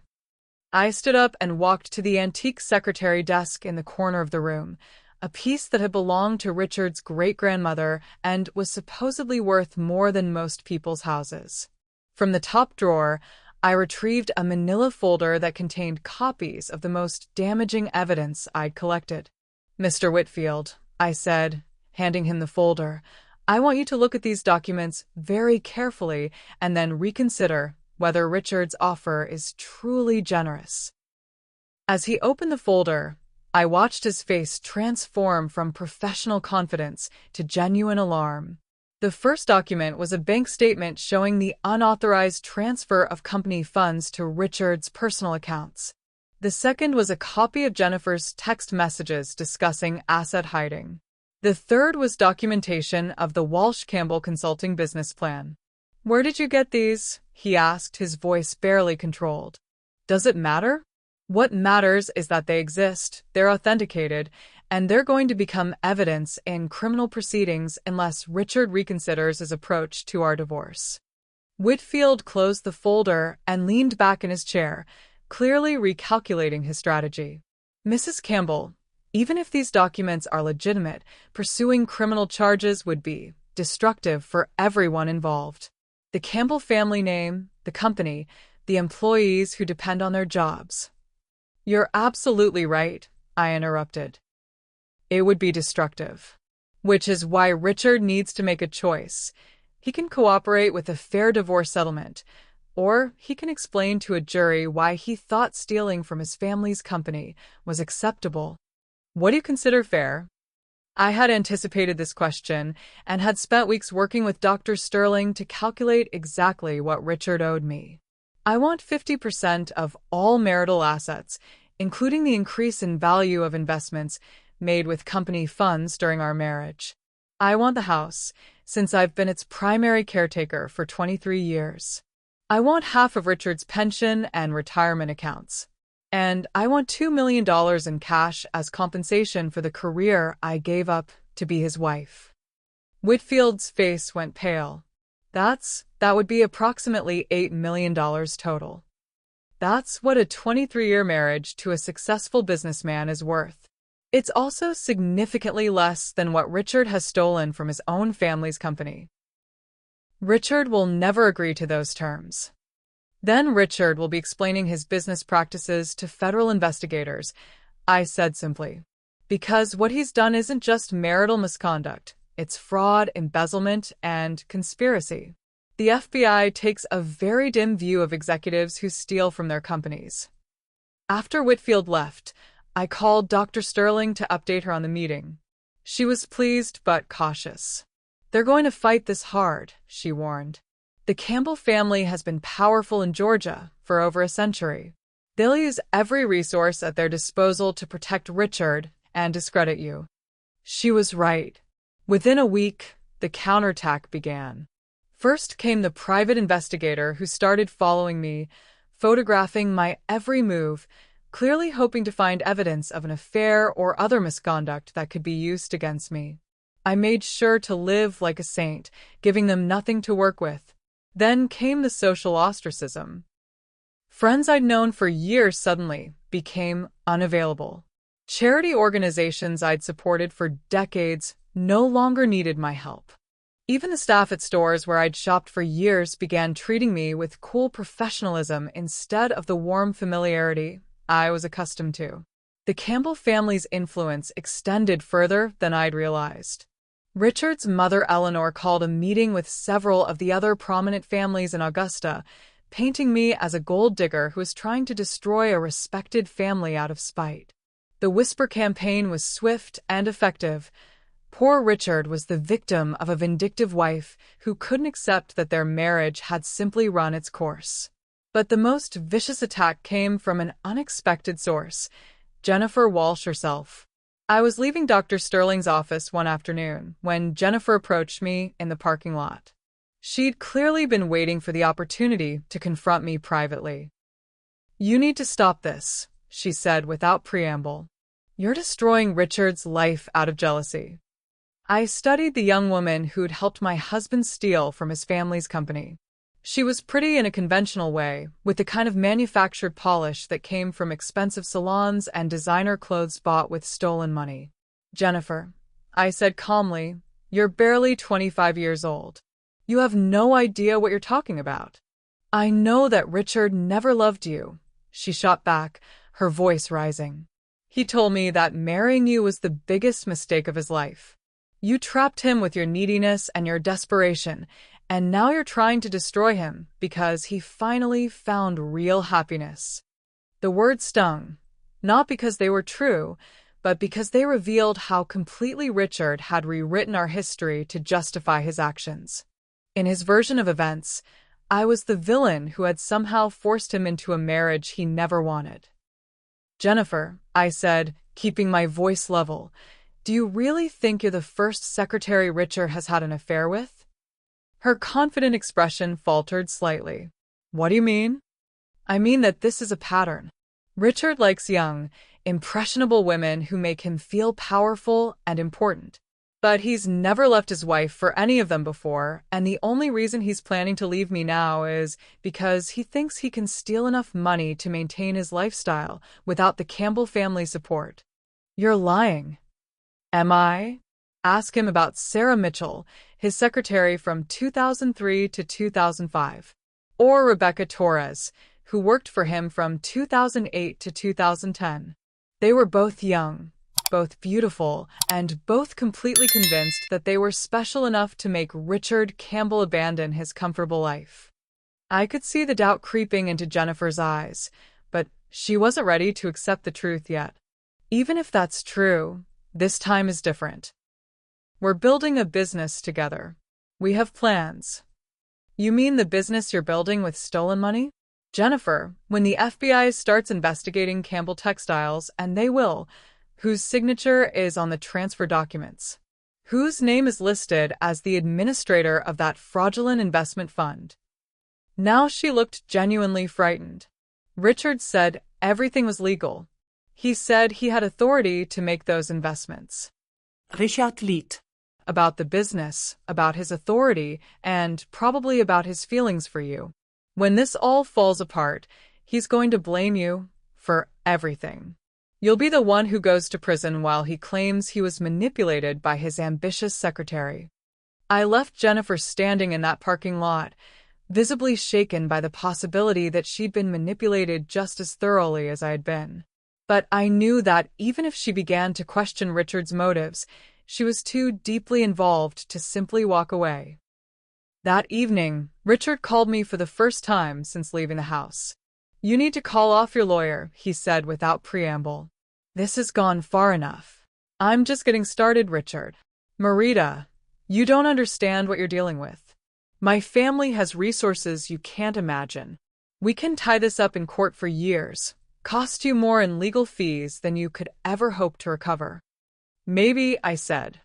[SPEAKER 1] I stood up and walked to the antique secretary desk in the corner of the room, a piece that had belonged to Richard's great-grandmother and was supposedly worth more than most people's houses. From the top drawer, I retrieved a manila folder that contained copies of the most damaging evidence I'd collected. "Mr. Whitfield," I said, handing him the folder, "I want you to look at these documents very carefully and then reconsider whether Richard's offer is truly generous." As he opened the folder, I watched his face transform from professional confidence to genuine alarm. The first document was a bank statement showing the unauthorized transfer of company funds to Richard's personal accounts. The second was a copy of Jennifer's text messages discussing asset hiding. The third was documentation of the Walsh-Campbell Consulting business plan. "Where did you get these?" he asked, his voice barely controlled. "Does it matter? What matters is that they exist, they're authenticated, and they're going to become evidence in criminal proceedings unless Richard reconsiders his approach to our divorce." Whitfield closed the folder and leaned back in his chair, clearly recalculating his strategy. "Mrs. Campbell, even if these documents are legitimate, pursuing criminal charges would be destructive for everyone involved. The Campbell family name, the company, the employees who depend on their jobs." "You're absolutely right," I interrupted. "It would be destructive. Which is why Richard needs to make a choice. He can cooperate with a fair divorce settlement, or he can explain to a jury why he thought stealing from his family's company was acceptable. What do you consider fair?" I had anticipated this question and had spent weeks working with Dr. Sterling to calculate exactly what Richard owed me. "I want 50% of all marital assets, including the increase in value of investments made with company funds during our marriage. I want the house, since I've been its primary caretaker for 23 years. I want half of Richard's pension and retirement accounts. And I want $2 million in cash as compensation for the career I gave up to be his wife." Whitfield's face went pale. That would be approximately $8 million total. That's what a 23-year marriage to a successful businessman is worth. It's also significantly less than what Richard has stolen from his own family's company. Richard will never agree to those terms. Then Richard will be explaining his business practices to federal investigators, I said simply. Because what he's done isn't just marital misconduct, it's fraud, embezzlement, and conspiracy. The FBI takes a very dim view of executives who steal from their companies. After Whitfield left, I called Dr. Sterling to update her on the meeting. She was pleased but cautious. "They're going to fight this hard," she warned. "The Campbell family has been powerful in Georgia for over a century. They'll use every resource at their disposal to protect Richard and discredit you." She was right. Within a week, the counterattack began. First came the private investigator who started following me, photographing my every move, clearly hoping to find evidence of an affair or other misconduct that could be used against me. I made sure to live like a saint, giving them nothing to work with. Then came the social ostracism. Friends I'd known for years suddenly became unavailable. Charity organizations I'd supported for decades no longer needed my help. Even the staff at stores where I'd shopped for years began treating me with cool professionalism instead of the warm familiarity I was accustomed to. The Campbell family's influence extended further than I'd realized. Richard's mother Eleanor called a meeting with several of the other prominent families in Augusta, painting me as a gold digger who was trying to destroy a respected family out of spite. The Whisper campaign was swift and effective. Poor Richard was the victim of a vindictive wife who couldn't accept that their marriage had simply run its course. But the most vicious attack came from an unexpected source, Jennifer Walsh herself. I was leaving Dr. Sterling's office one afternoon when Jennifer approached me in the parking lot. She'd clearly been waiting for the opportunity to confront me privately. "You need to stop this," she said without preamble. "You're destroying Richard's life out of jealousy." I studied the young woman who'd helped my husband steal from his family's company. She was pretty in a conventional way, with the kind of manufactured polish that came from expensive salons and designer clothes bought with stolen money. "Jennifer," I said calmly, "you're barely 25 years old. You have no idea what you're talking about." "I know that Richard never loved you," she shot back, her voice rising. "He told me that marrying you was the biggest mistake of his life. You trapped him with your neediness and your desperation, and now you're trying to destroy him because he finally found real happiness." The words stung, not because they were true, but because they revealed how completely Richard had rewritten our history to justify his actions. In his version of events, I was the villain who had somehow forced him into a marriage he never wanted. "Jennifer," I said, keeping my voice level, "do you really think you're the first secretary Richard has had an affair with?" Her confident expression faltered slightly. "What do you mean?" "I mean that this is a pattern. Richard likes young, impressionable women who make him feel powerful and important. But he's never left his wife for any of them before, and the only reason he's planning to leave me now is because he thinks he can steal enough money to maintain his lifestyle without the Campbell family support." "You're lying." "Am I?" "Ask him about Sarah Mitchell, his secretary from 2003 to 2005. Or Rebecca Torres, who worked for him from 2008 to 2010. They were both young, both beautiful, and both completely convinced that they were special enough to make Richard Campbell abandon his comfortable life." I could see the doubt creeping into Jennifer's eyes, but she wasn't ready to accept the truth yet. "Even if that's true, this time is different. We're building a business together. We have plans." "You mean the business you're building with stolen money?" "Jennifer, when the FBI starts investigating Campbell Textiles, and they will, whose signature is on the transfer documents? Whose name is listed as the administrator of that fraudulent investment fund?" Now she looked genuinely frightened. "Richard said everything was legal. He said he had authority to make those investments."
[SPEAKER 2] Richard lied.
[SPEAKER 1] "About the business, about his authority, and probably about his feelings for you. When this all falls apart, he's going to blame you for everything. You'll be the one who goes to prison while he claims he was manipulated by his ambitious secretary." I left Jennifer standing in that parking lot, visibly shaken by the possibility that she'd been manipulated just as thoroughly as I had been. But I knew that even if she began to question Richard's motives, she was too deeply involved to simply walk away. That evening, Richard called me for the first time since leaving the house. "You need to call off your lawyer," he said without preamble. "This has gone far enough." "I'm just getting started, Richard. Marita, you don't understand what you're dealing with. My family has resources you can't imagine. We can tie this up in court for years, cost you more in legal fees than you could ever hope to recover." "Maybe," I said.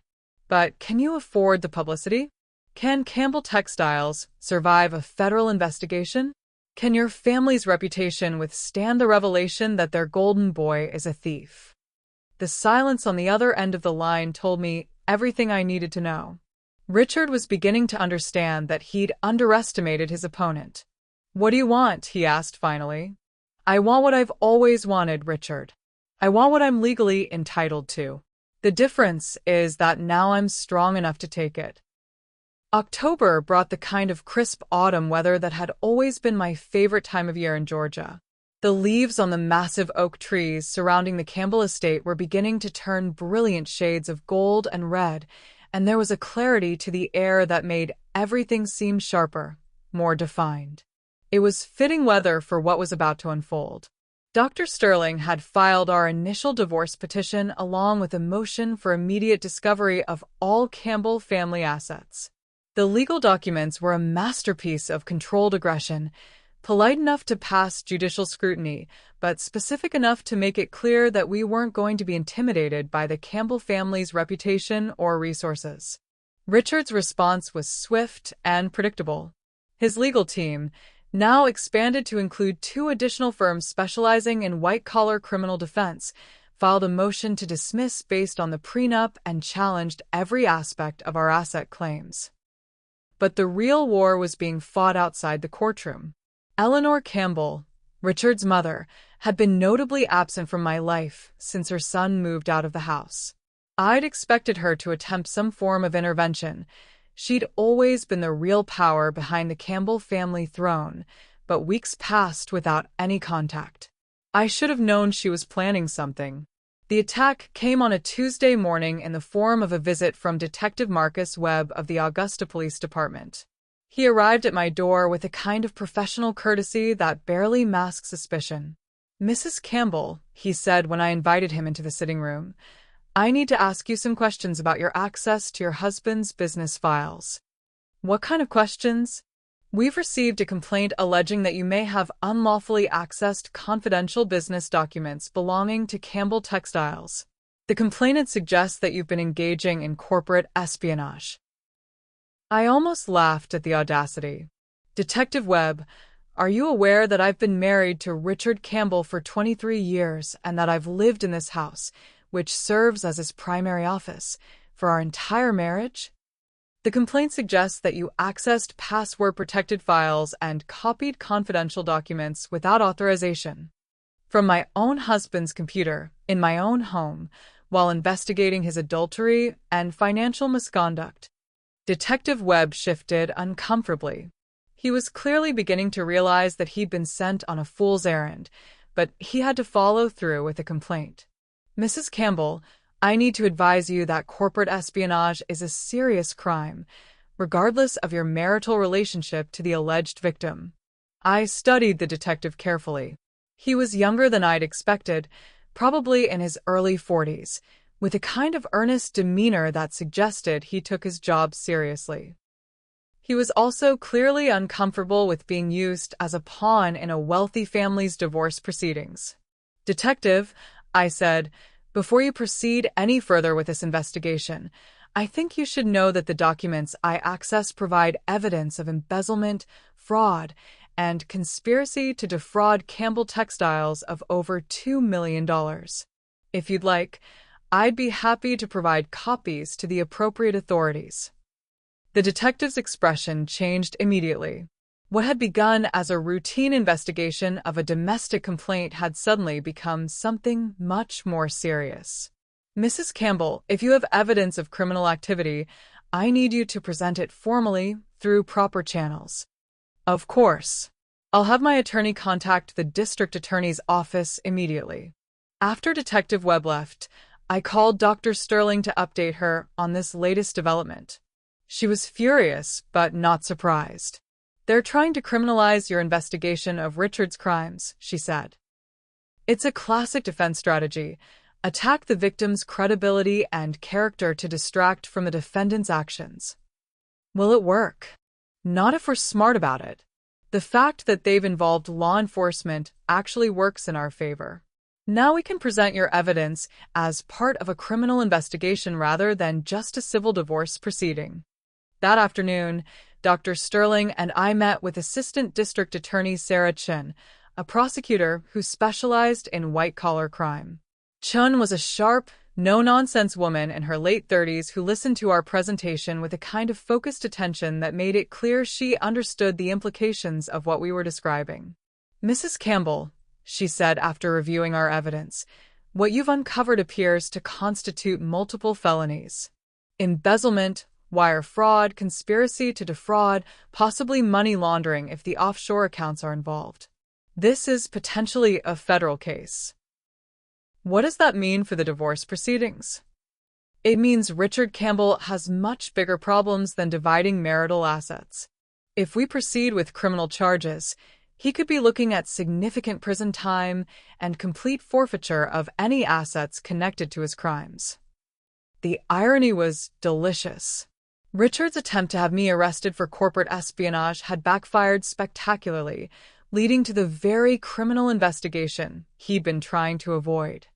[SPEAKER 1] "But can you afford the publicity? Can Campbell Textiles survive a federal investigation? Can your family's reputation withstand the revelation that their golden boy is a thief?" The silence on the other end of the line told me everything I needed to know. Richard was beginning to understand that he'd underestimated his opponent. "What do you want?" he asked finally. "I want what I've always wanted, Richard. I want what I'm legally entitled to. The difference is that now I'm strong enough to take it." October brought the kind of crisp autumn weather that had always been my favorite time of year in Georgia. The leaves on the massive oak trees surrounding the Campbell estate were beginning to turn brilliant shades of gold and red, and there was a clarity to the air that made everything seem sharper, more defined. It was fitting weather for what was about to unfold. Dr. Sterling had filed our initial divorce petition along with a motion for immediate discovery of all Campbell family assets. The legal documents were a masterpiece of controlled aggression, polite enough to pass judicial scrutiny, but specific enough to make it clear that we weren't going to be intimidated by the Campbell family's reputation or resources. Richard's response was swift and predictable. His legal team, now expanded to include 2 additional firms specializing in white-collar criminal defense, filed a motion to dismiss based on the prenup and challenged every aspect of our asset claims. But the real war was being fought outside the courtroom. Eleanor Campbell, Richard's mother, had been notably absent from my life since her son moved out of the house. I'd expected her to attempt some form of intervention. She'd always been the real power behind the Campbell family throne, but weeks passed without any contact. I should have known she was planning something. The attack came on a Tuesday morning in the form of a visit from Detective Marcus Webb of the Augusta Police Department. He arrived at my door with a kind of professional courtesy that barely masked suspicion. "Mrs. Campbell," he said when I invited him into the sitting room, "I need to ask you some questions about your access to your husband's business files." "What kind of questions?" "We've received a complaint alleging that you may have unlawfully accessed confidential business documents belonging to Campbell Textiles. The complainant suggests that you've been engaging in corporate espionage." I almost laughed at the audacity. "Detective Webb, are you aware that I've been married to Richard Campbell for 23 years and that I've lived in this house, which serves as his primary office, for our entire marriage? The complaint suggests that you accessed password-protected files and copied confidential documents without authorization from my own husband's computer in my own home while investigating his adultery and financial misconduct." Detective Webb shifted uncomfortably. He was clearly beginning to realize that he'd been sent on a fool's errand, but he had to follow through with the complaint. "Mrs. Campbell, I need to advise you that corporate espionage is a serious crime, regardless of your marital relationship to the alleged victim." I studied the detective carefully. He was younger than I'd expected, probably in his early 40s, with a kind of earnest demeanor that suggested he took his job seriously. He was also clearly uncomfortable with being used as a pawn in a wealthy family's divorce proceedings. "Detective," I said, "before you proceed any further with this investigation, I think you should know that the documents I access provide evidence of embezzlement, fraud, and conspiracy to defraud Campbell Textiles of over $2 million. If you'd like, I'd be happy to provide copies to the appropriate authorities." The detective's expression changed immediately. What had begun as a routine investigation of a domestic complaint had suddenly become something much more serious. "Mrs. Campbell, if you have evidence of criminal activity, I need you to present it formally through proper channels." "Of course. I'll have my attorney contact the district attorney's office immediately." After Detective Webb left, I called Dr. Sterling to update her on this latest development. She was furious, but not surprised. "They're trying to criminalize your investigation of Richard's crimes," she said. "It's a classic defense strategy. Attack the victim's credibility and character to distract from the defendant's actions." "Will it work?" "Not if we're smart about it. The fact that they've involved law enforcement actually works in our favor. Now we can present your evidence as part of a criminal investigation rather than just a civil divorce proceeding." That afternoon, Dr. Sterling and I met with Assistant District Attorney Sarah Chun, a prosecutor who specialized in white-collar crime. Chun was a sharp, no-nonsense woman in her late 30s who listened to our presentation with a kind of focused attention that made it clear she understood the implications of what we were describing. "Mrs. Campbell," she said after reviewing our evidence, "what you've uncovered appears to constitute multiple felonies. Embezzlement, wire fraud, conspiracy to defraud, possibly money laundering if the offshore accounts are involved. This is potentially a federal case." "What does that mean for the divorce proceedings?" "It means Richard Campbell has much bigger problems than dividing marital assets. If we proceed with criminal charges, he could be looking at significant prison time and complete forfeiture of any assets connected to his crimes." The irony was delicious. Richard's attempt to have me arrested for corporate espionage had backfired spectacularly, leading to the very criminal investigation he'd been trying to avoid.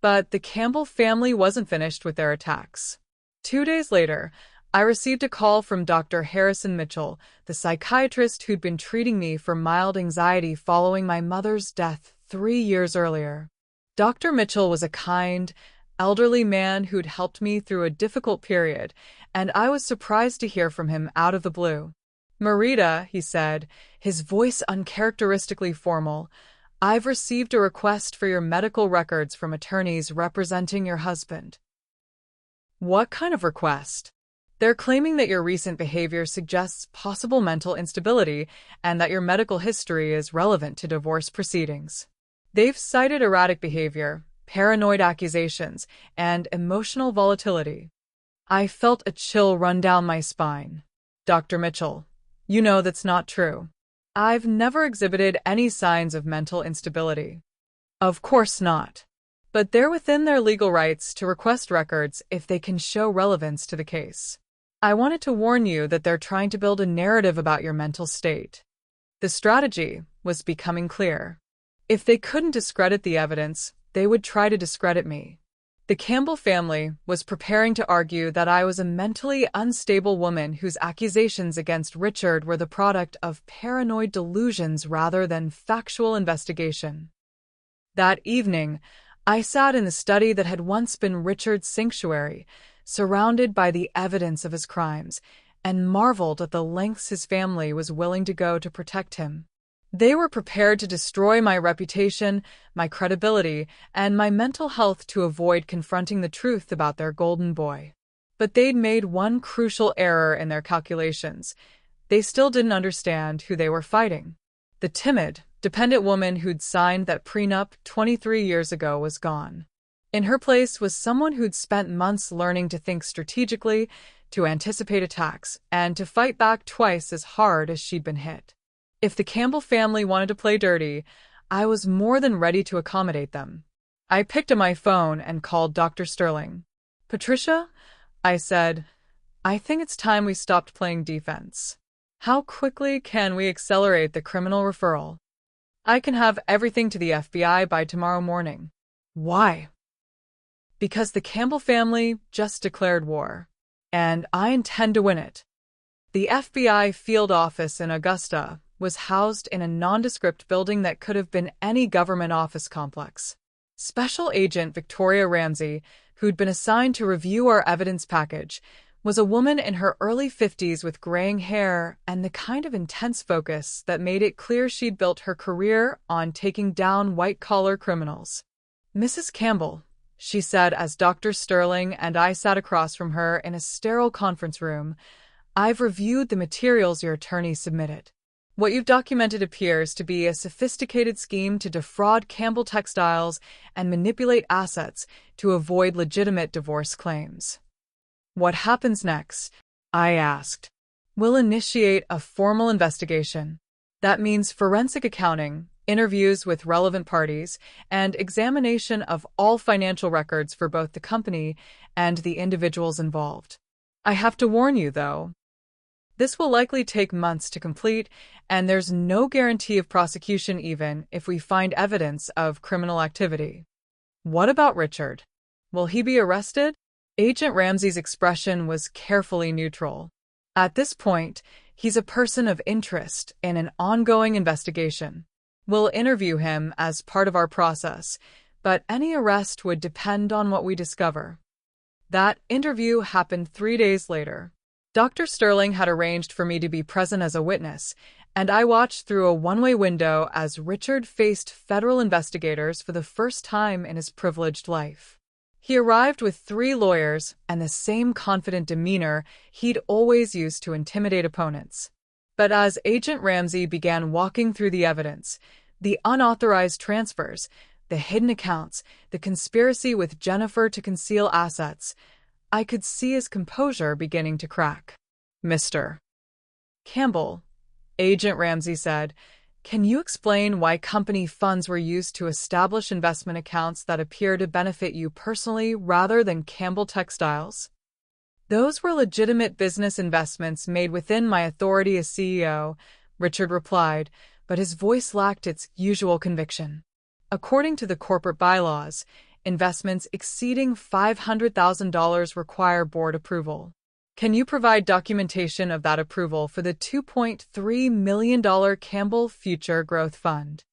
[SPEAKER 1] But the Campbell family wasn't finished with their attacks. 2 days later, I received a call from Dr. Harrison Mitchell, the psychiatrist who'd been treating me for mild anxiety following my mother's death 3 years earlier. Dr. Mitchell was a kind, elderly man who'd helped me through a difficult period, and I was surprised to hear from him out of the blue. "Marita," he said, his voice uncharacteristically formal, "I've received a request for your medical records from attorneys representing your husband." "What kind of request?" "They're claiming that your recent behavior suggests possible mental instability and that your medical history is relevant to divorce proceedings. They've cited erratic behavior, paranoid accusations, and emotional volatility." I felt a chill run down my spine. "Dr. Mitchell, you know that's not true. I've never exhibited any signs of mental instability." "Of course not. But they're within their legal rights to request records if they can show relevance to the case. I wanted to warn you that they're trying to build a narrative about your mental state." The strategy was becoming clear. If they couldn't discredit the evidence, they would try to discredit me. The Campbell family was preparing to argue that I was a mentally unstable woman whose accusations against Richard were the product of paranoid delusions rather than factual investigation. That evening, I sat in the study that had once been Richard's sanctuary, surrounded by the evidence of his crimes, and marveled at the lengths his family was willing to go to protect him. They were prepared to destroy my reputation, my credibility, and my mental health to avoid confronting the truth about their golden boy. But they'd made one crucial error in their calculations. They still didn't understand who they were fighting. The timid, dependent woman who'd signed that prenup 23 years ago was gone. In her place was someone who'd spent months learning to think strategically, to anticipate attacks, and to fight back twice as hard as she'd been hit. If the Campbell family wanted to play dirty, I was more than ready to accommodate them. I picked up my phone and called Dr. Sterling. "Patricia," I said, "I think it's time we stopped playing defense. How quickly can we accelerate the criminal referral? I can have everything to the FBI by tomorrow morning." "Why?" "Because the Campbell family just declared war, and I intend to win it." The FBI field office in Augusta was housed in a nondescript building that could have been any government office complex. Special Agent Victoria Ramsey, who'd been assigned to review our evidence package, was a woman in her early 50s with graying hair and the kind of intense focus that made it clear she'd built her career on taking down white-collar criminals. "Mrs. Campbell," she said as Dr. Sterling and I sat across from her in a sterile conference room, "I've reviewed the materials your attorney submitted. What you've documented appears to be a sophisticated scheme to defraud Campbell Textiles and manipulate assets to avoid legitimate divorce claims." "What happens next?" I asked. "We'll initiate a formal investigation. That means forensic accounting, interviews with relevant parties, and examination of all financial records for both the company and the individuals involved. I have to warn you, though, this will likely take months to complete, and there's no guarantee of prosecution even if we find evidence of criminal activity." "What about Richard? Will he be arrested?" Agent Ramsey's expression was carefully neutral. "At this point, he's a person of interest in an ongoing investigation. We'll interview him as part of our process, but any arrest would depend on what we discover." That interview happened 3 days later. Dr. Sterling had arranged for me to be present as a witness, and I watched through a one-way window as Richard faced federal investigators for the first time in his privileged life. He arrived with 3 lawyers and the same confident demeanor he'd always used to intimidate opponents. But as Agent Ramsey began walking through the evidence, the unauthorized transfers, the hidden accounts, the conspiracy with Jennifer to conceal assets, I could see his composure beginning to crack. "Mr. Campbell," Agent Ramsey said, "can you explain why company funds were used to establish investment accounts that appear to benefit you personally rather than Campbell Textiles?" "Those were legitimate business investments made within my authority as CEO," Richard replied, but his voice lacked its usual conviction. "According to the corporate bylaws, investments exceeding $500,000 require board approval. Can you provide documentation of that approval for the $2.3 million Campbell Future Growth Fund?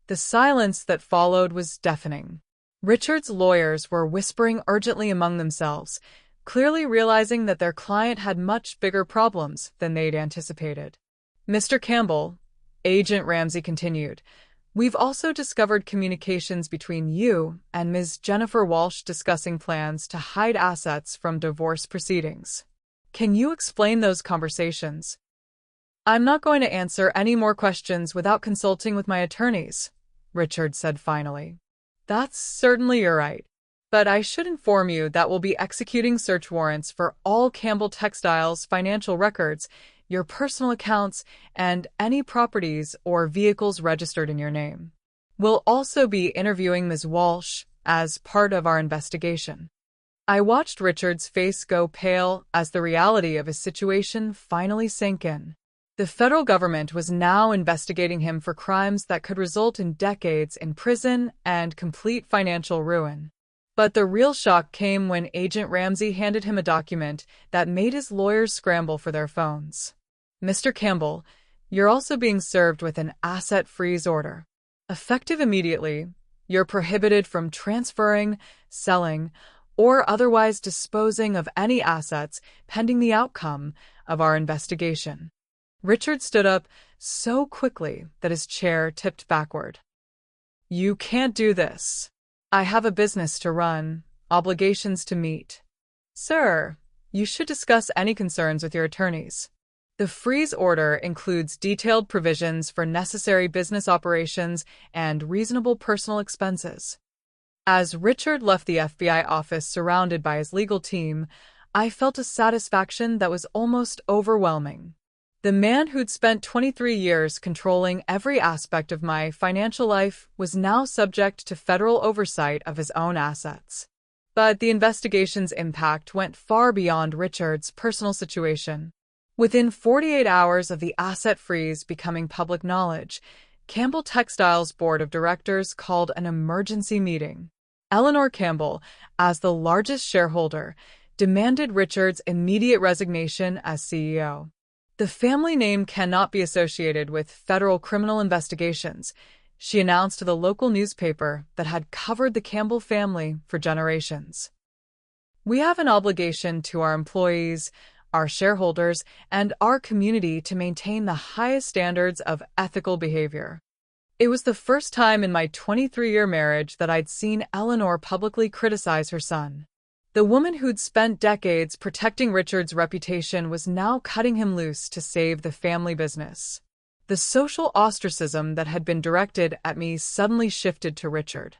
[SPEAKER 1] The silence that followed was deafening. Richard's lawyers were whispering urgently among themselves, clearly realizing that their client had much bigger problems than they'd anticipated. Mr. Campbell, Agent Ramsey continued, we've also discovered communications between you and Ms. Jennifer Walsh discussing plans to hide assets from divorce proceedings. Can you explain those conversations? I'm not going to answer any more questions without consulting with my attorneys, Richard said finally. That's certainly your right. But I should inform you that we'll be executing search warrants for all Campbell Textiles financial records, your personal accounts, and any properties or vehicles registered in your name. We'll also be interviewing Ms. Walsh as part of our investigation. I watched Richard's face go pale as the reality of his situation finally sank in. The federal government was now investigating him for crimes that could result in decades in prison and complete financial ruin. But the real shock came when Agent Ramsey handed him a document that made his lawyers scramble for their phones. Mr. Campbell, you're also being served with an asset freeze order. Effective immediately, you're prohibited from transferring, selling, or otherwise disposing of any assets pending the outcome of our investigation. Richard stood up so quickly that his chair tipped backward. You can't do this. I have a business to run, obligations to meet. Sir, you should discuss any concerns with your attorneys. The freeze order includes detailed provisions for necessary business operations and reasonable personal expenses. As Richard left the FBI office surrounded by his legal team, I felt a satisfaction that was almost overwhelming. The man who'd spent 23 years controlling every aspect of my financial life was now subject to federal oversight of his own assets. But the investigation's impact went far beyond Richard's personal situation. Within 48 hours of the asset freeze becoming public knowledge, Campbell Textiles' board of directors called an emergency meeting. Eleanor Campbell, as the largest shareholder, demanded Richard's immediate resignation as CEO. The family name cannot be associated with federal criminal investigations, she announced to the local newspaper that had covered the Campbell family for generations. We have an obligation to our employees, our shareholders, and our community to maintain the highest standards of ethical behavior. It was the first time in my 23-year marriage that I'd seen Eleanor publicly criticize her son. The woman who'd spent decades protecting Richard's reputation was now cutting him loose to save the family business. The social ostracism that had been directed at me suddenly shifted to Richard.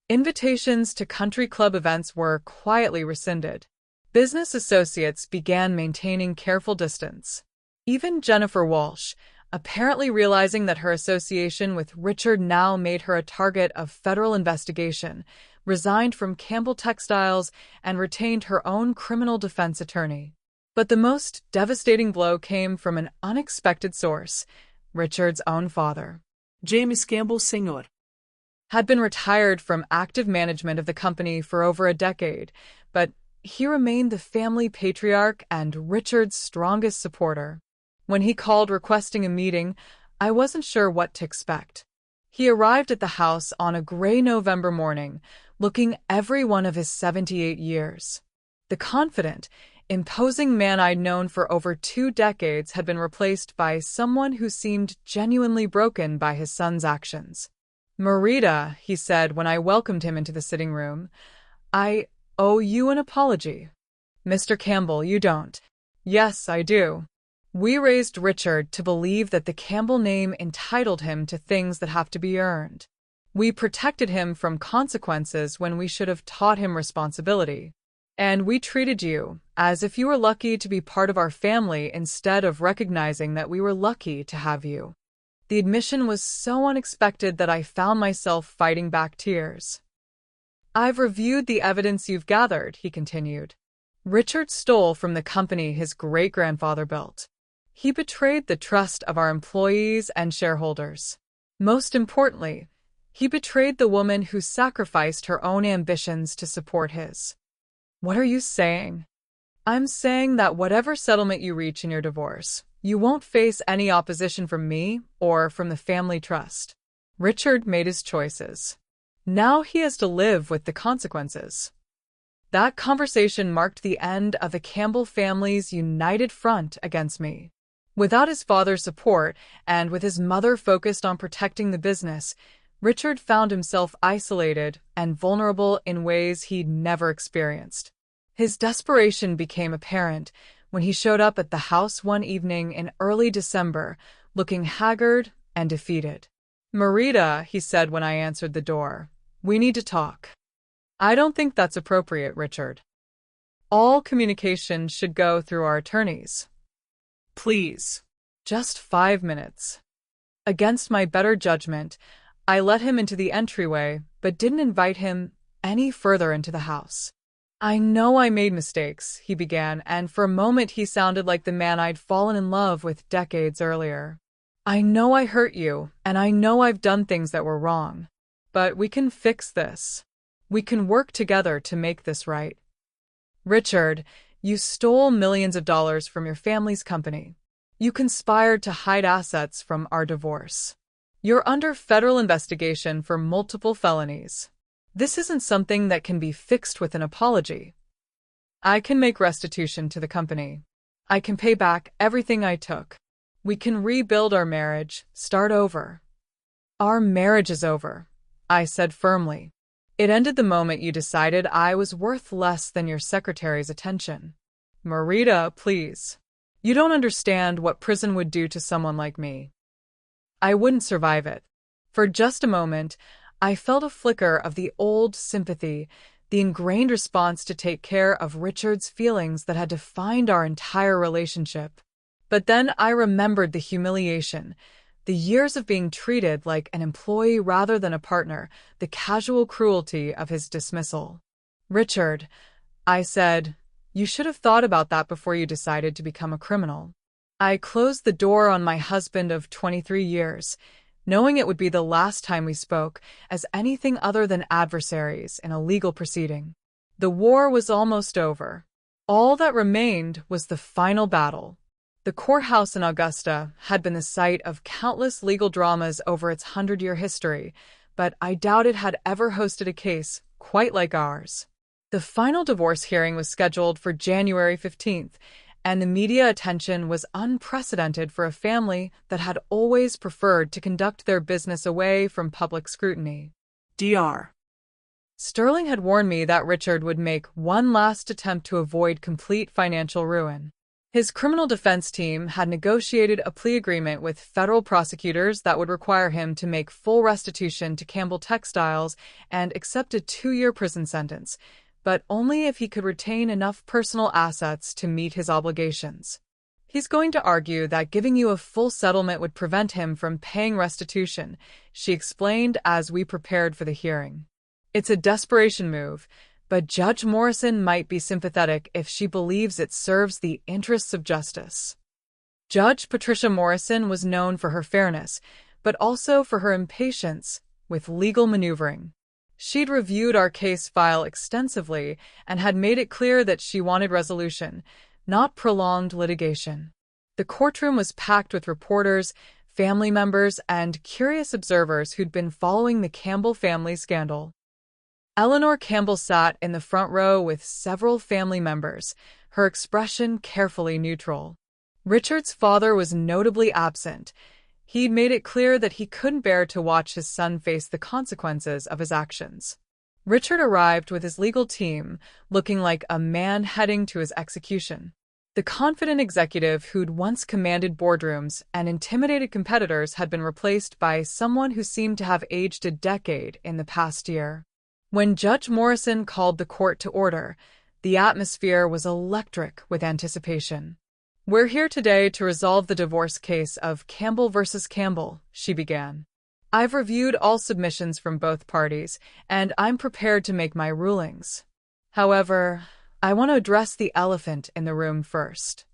[SPEAKER 1] Invitations to country club events were quietly rescinded. Business associates began maintaining careful distance. Even Jennifer Walsh, apparently realizing that her association with Richard now made her a target of federal investigation, resigned from Campbell Textiles and retained her own criminal defense attorney. But the most devastating blow came from an unexpected source, Richard's own father.
[SPEAKER 2] James Campbell Sr.
[SPEAKER 1] had been retired from active management of the company for over a decade, but he remained the family patriarch and Richard's strongest supporter. When he called requesting a meeting, I wasn't sure what to expect. He arrived at the house on a gray November morning, looking every one of his 78 years. The confident, imposing man I'd known for over 2 decades had been replaced by someone who seemed genuinely broken by his son's actions. "Marita," he said when I welcomed him into the sitting room, "I owe you an apology." "Mr. Campbell, you don't." "Yes, I do. We raised Richard to believe that the Campbell name entitled him to things that have to be earned. We protected him from consequences when we should have taught him responsibility. And we treated you as if you were lucky to be part of our family instead of recognizing that we were lucky to have you." The admission was so unexpected that I found myself fighting back tears. "I've reviewed the evidence you've gathered," he continued. "Richard stole from the company his great-grandfather built. He betrayed the trust of our employees and shareholders. Most importantly, he betrayed the woman who sacrificed her own ambitions to support his." "What are you saying?" I'm saying that whatever settlement you reach in your divorce, you won't face any opposition from me or from the family trust. Richard made his choices. Now he has to live with the consequences. That conversation marked the end of the Campbell family's united front against me. Without his father's support and with his mother focused on protecting the business, Richard found himself isolated and vulnerable in ways he'd never experienced. His desperation became apparent when he showed up at the house one evening in early December, looking haggard and defeated. "Marita," he said when I answered the door, "we need to talk." "I don't think that's appropriate, Richard. All communication should go through our attorneys."
[SPEAKER 2] Please.
[SPEAKER 1] Just 5 minutes. Against my better judgment, I let him into the entryway, but didn't invite him any further into the house. "I know I made mistakes," he began, and for a moment he sounded like the man I'd fallen in love with decades earlier. "I know I hurt you, and I know I've done things that were wrong. But we can fix this. We can work together to make this right. Richard, you stole millions of dollars from your family's company. You conspired to hide assets from our divorce. You're under federal investigation for multiple felonies. This isn't something that can be fixed with an apology. I can make restitution to the company. I can pay back everything I took. We can rebuild our marriage, start over." "Our marriage is over," I said firmly. "It ended the moment you decided I was worth less than your secretary's attention." "Marita, please. You don't understand what prison would do to someone like me. I wouldn't survive it." For just a moment, I felt a flicker of the old sympathy, the ingrained response to take care of Richard's feelings that had defined our entire relationship. But then I remembered the humiliation, the years of being treated like an employee rather than a partner, the casual cruelty of his dismissal. "Richard," I said, "you should have thought about that before you decided to become a criminal." I closed the door on my husband of 23 years, knowing it would be the last time we spoke as anything other than adversaries in a legal proceeding. The war was almost over. All that remained was the final battle. The courthouse in Augusta had been the site of countless legal dramas over its 100-year history, but I doubt it had ever hosted a case quite like ours. The final divorce hearing was scheduled for January 15th, and the media attention was unprecedented for a family that had always preferred to conduct their business away from public scrutiny.
[SPEAKER 2] Dr.
[SPEAKER 1] Sterling had warned me that Richard would make one last attempt to avoid complete financial ruin. His criminal defense team had negotiated a plea agreement with federal prosecutors that would require him to make full restitution to Campbell Textiles and accept a 2-year prison sentence, but only if he could retain enough personal assets to meet his obligations. "He's going to argue that giving you a full settlement would prevent him from paying restitution," she explained as we prepared for the hearing. "It's a desperation move, but Judge Morrison might be sympathetic if she believes it serves the interests of justice." Judge Patricia Morrison was known for her fairness, but also for her impatience with legal maneuvering. She'd reviewed our case file extensively and had made it clear that she wanted resolution, not prolonged litigation. The courtroom was packed with reporters, family members, and curious observers who'd been following the Campbell family scandal. Eleanor Campbell sat in the front row with several family members, her expression carefully neutral. Richard's father was notably absent. He'd made it clear that he couldn't bear to watch his son face the consequences of his actions. Richard arrived with his legal team, looking like a man heading to his execution. The confident executive who'd once commanded boardrooms and intimidated competitors had been replaced by someone who seemed to have aged a decade in the past year. When Judge Morrison called the court to order, the atmosphere was electric with anticipation. "We're here today to resolve the divorce case of Campbell versus Campbell," she began. "I've reviewed all submissions from both parties, and I'm prepared to make my rulings. However, I want to address the elephant in the room first."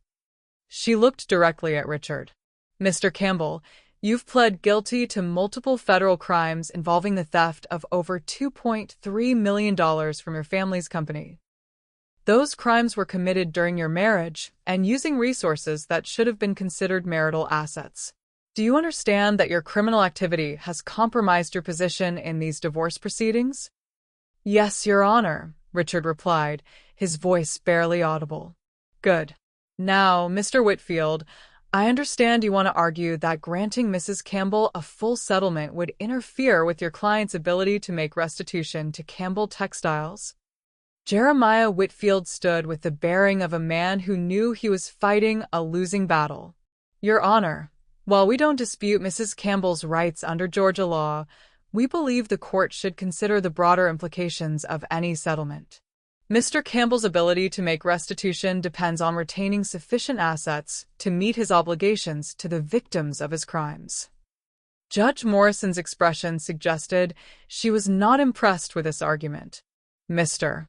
[SPEAKER 1] She looked directly at Richard. "Mr. Campbell, you've pled guilty to multiple federal crimes involving the theft of over $2.3 million from your family's company. Those crimes were committed during your marriage and using resources that should have been considered marital assets. Do you understand that your criminal activity has compromised your position in these divorce proceedings? Yes, Your Honor, Richard replied, his voice barely audible. Good. Now, Mr. Whitfield, I understand you want to argue that granting Mrs. Campbell a full settlement would interfere with your client's ability to make restitution to Campbell Textiles. Jeremiah Whitfield stood with the bearing of a man who knew he was fighting a losing battle. Your Honor, while we don't dispute Mrs. Campbell's rights under Georgia law, we believe the court should consider the broader implications of any settlement. Mr. Campbell's ability to make restitution depends on retaining sufficient assets to meet his obligations to the victims of his crimes. Judge Morrison's expression suggested she was not impressed with this argument. Mr.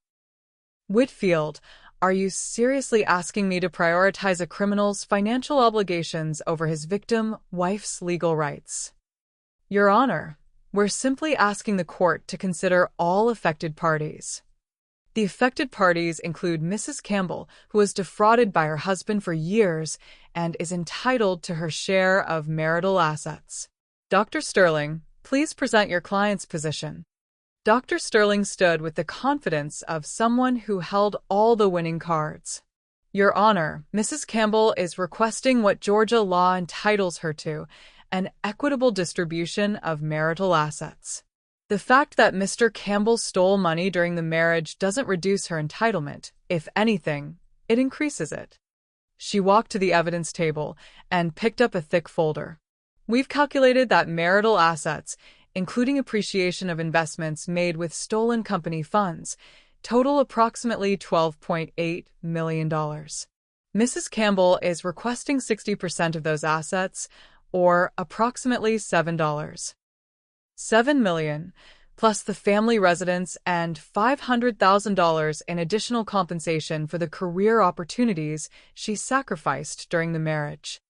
[SPEAKER 1] Whitfield, are you seriously asking me to prioritize a criminal's financial obligations over his victim wife's legal rights? Your Honor, we're simply asking the court to consider all affected parties. The affected parties include Mrs. Campbell, who was defrauded by her husband for years and is entitled to her share of marital assets. Dr. Sterling, please present your client's position. Dr. Sterling stood with the confidence of someone who held all the winning cards. Your Honor, Mrs. Campbell is requesting what Georgia law entitles her to, an equitable distribution of marital assets. The fact that Mr. Campbell stole money during the marriage doesn't reduce her entitlement. If anything, it increases it. She walked to the evidence table and picked up a thick folder. We've calculated that marital assets, including appreciation of investments made with stolen company funds, total approximately $12.8 million. Mrs. Campbell is requesting 60% of those assets, or approximately $7 million, plus the family residence and $500,000 in additional compensation for the career opportunities she sacrificed during the marriage.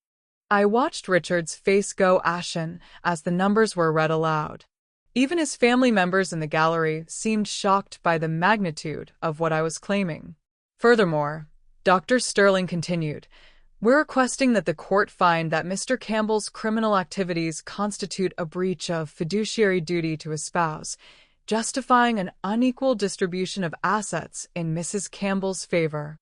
[SPEAKER 1] I watched Richard's face go ashen as the numbers were read aloud. Even his family members in the gallery seemed shocked by the magnitude of what I was claiming. Furthermore, Dr. Sterling continued, we're requesting that the court find that Mr. Campbell's criminal activities constitute a breach of fiduciary duty to his spouse, justifying an unequal distribution of assets in Mrs. Campbell's favor.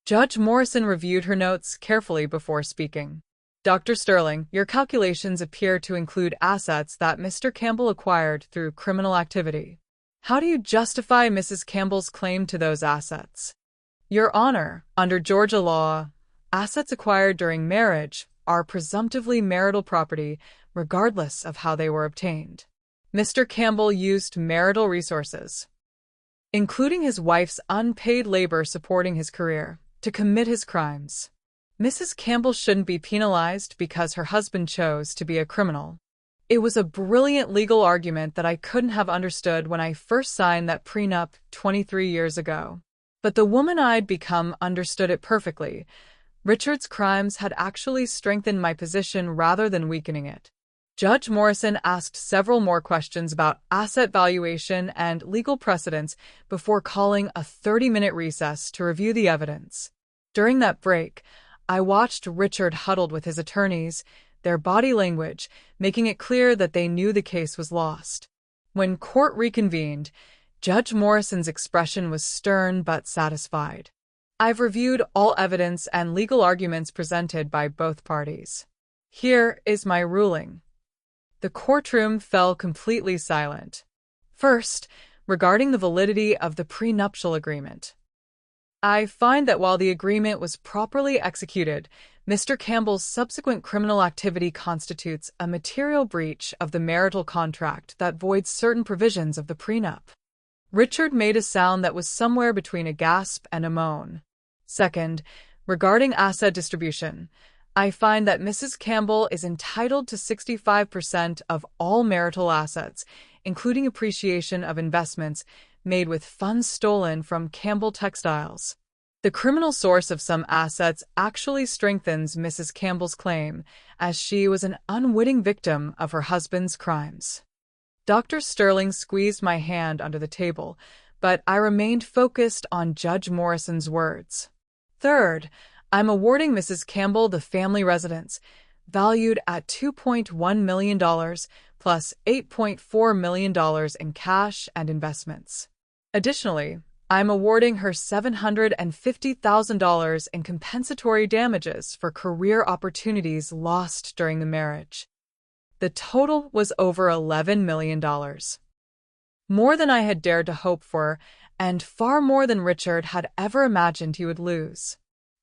[SPEAKER 1] Judge Morrison reviewed her notes carefully before speaking. Dr. Sterling, your calculations appear to include assets that Mr. Campbell acquired through criminal activity. How do you justify Mrs. Campbell's claim to those assets? Your Honor, under Georgia law, assets acquired during marriage are presumptively marital property regardless of how they were obtained. Mr. Campbell used marital resources, including his wife's unpaid labor supporting his career, to commit his crimes. Mrs. Campbell shouldn't be penalized because her husband chose to be a criminal. It was a brilliant legal argument that I couldn't have understood when I first signed that prenup 23 years ago. But the woman I'd become understood it perfectly. Richard's crimes had actually strengthened my position rather than weakening it. Judge Morrison asked several more questions about asset valuation and legal precedents before calling a 30-minute recess to review the evidence. During that break, I watched Richard huddled with his attorneys, their body language making it clear that they knew the case was lost. When court reconvened, Judge Morrison's expression was stern but satisfied. I've reviewed all evidence and legal arguments presented by both parties. Here is my ruling. The courtroom fell completely silent. First, regarding the validity of the prenuptial agreement. I find that while the agreement was properly executed, Mr. Campbell's subsequent criminal activity constitutes a material breach of the marital contract that voids certain provisions of the prenup. Richard made a sound that was somewhere between a gasp and a moan. Second, regarding asset distribution, I find that Mrs. Campbell is entitled to 65% of all marital assets, including appreciation of investments made with funds stolen from Campbell Textiles. The criminal source of some assets actually strengthens Mrs. Campbell's claim, as she was an unwitting victim of her husband's crimes. Dr. Sterling squeezed my hand under the table, but I remained focused on Judge Morrison's words. Third, I'm awarding Mrs. Campbell the family residence, valued at $2.1 million plus $8.4 million in cash and investments. Additionally, I'm awarding her $750,000 in compensatory damages for career opportunities lost during the marriage. The total was over $11 million. More than I had dared to hope for, and far more than Richard had ever imagined he would lose.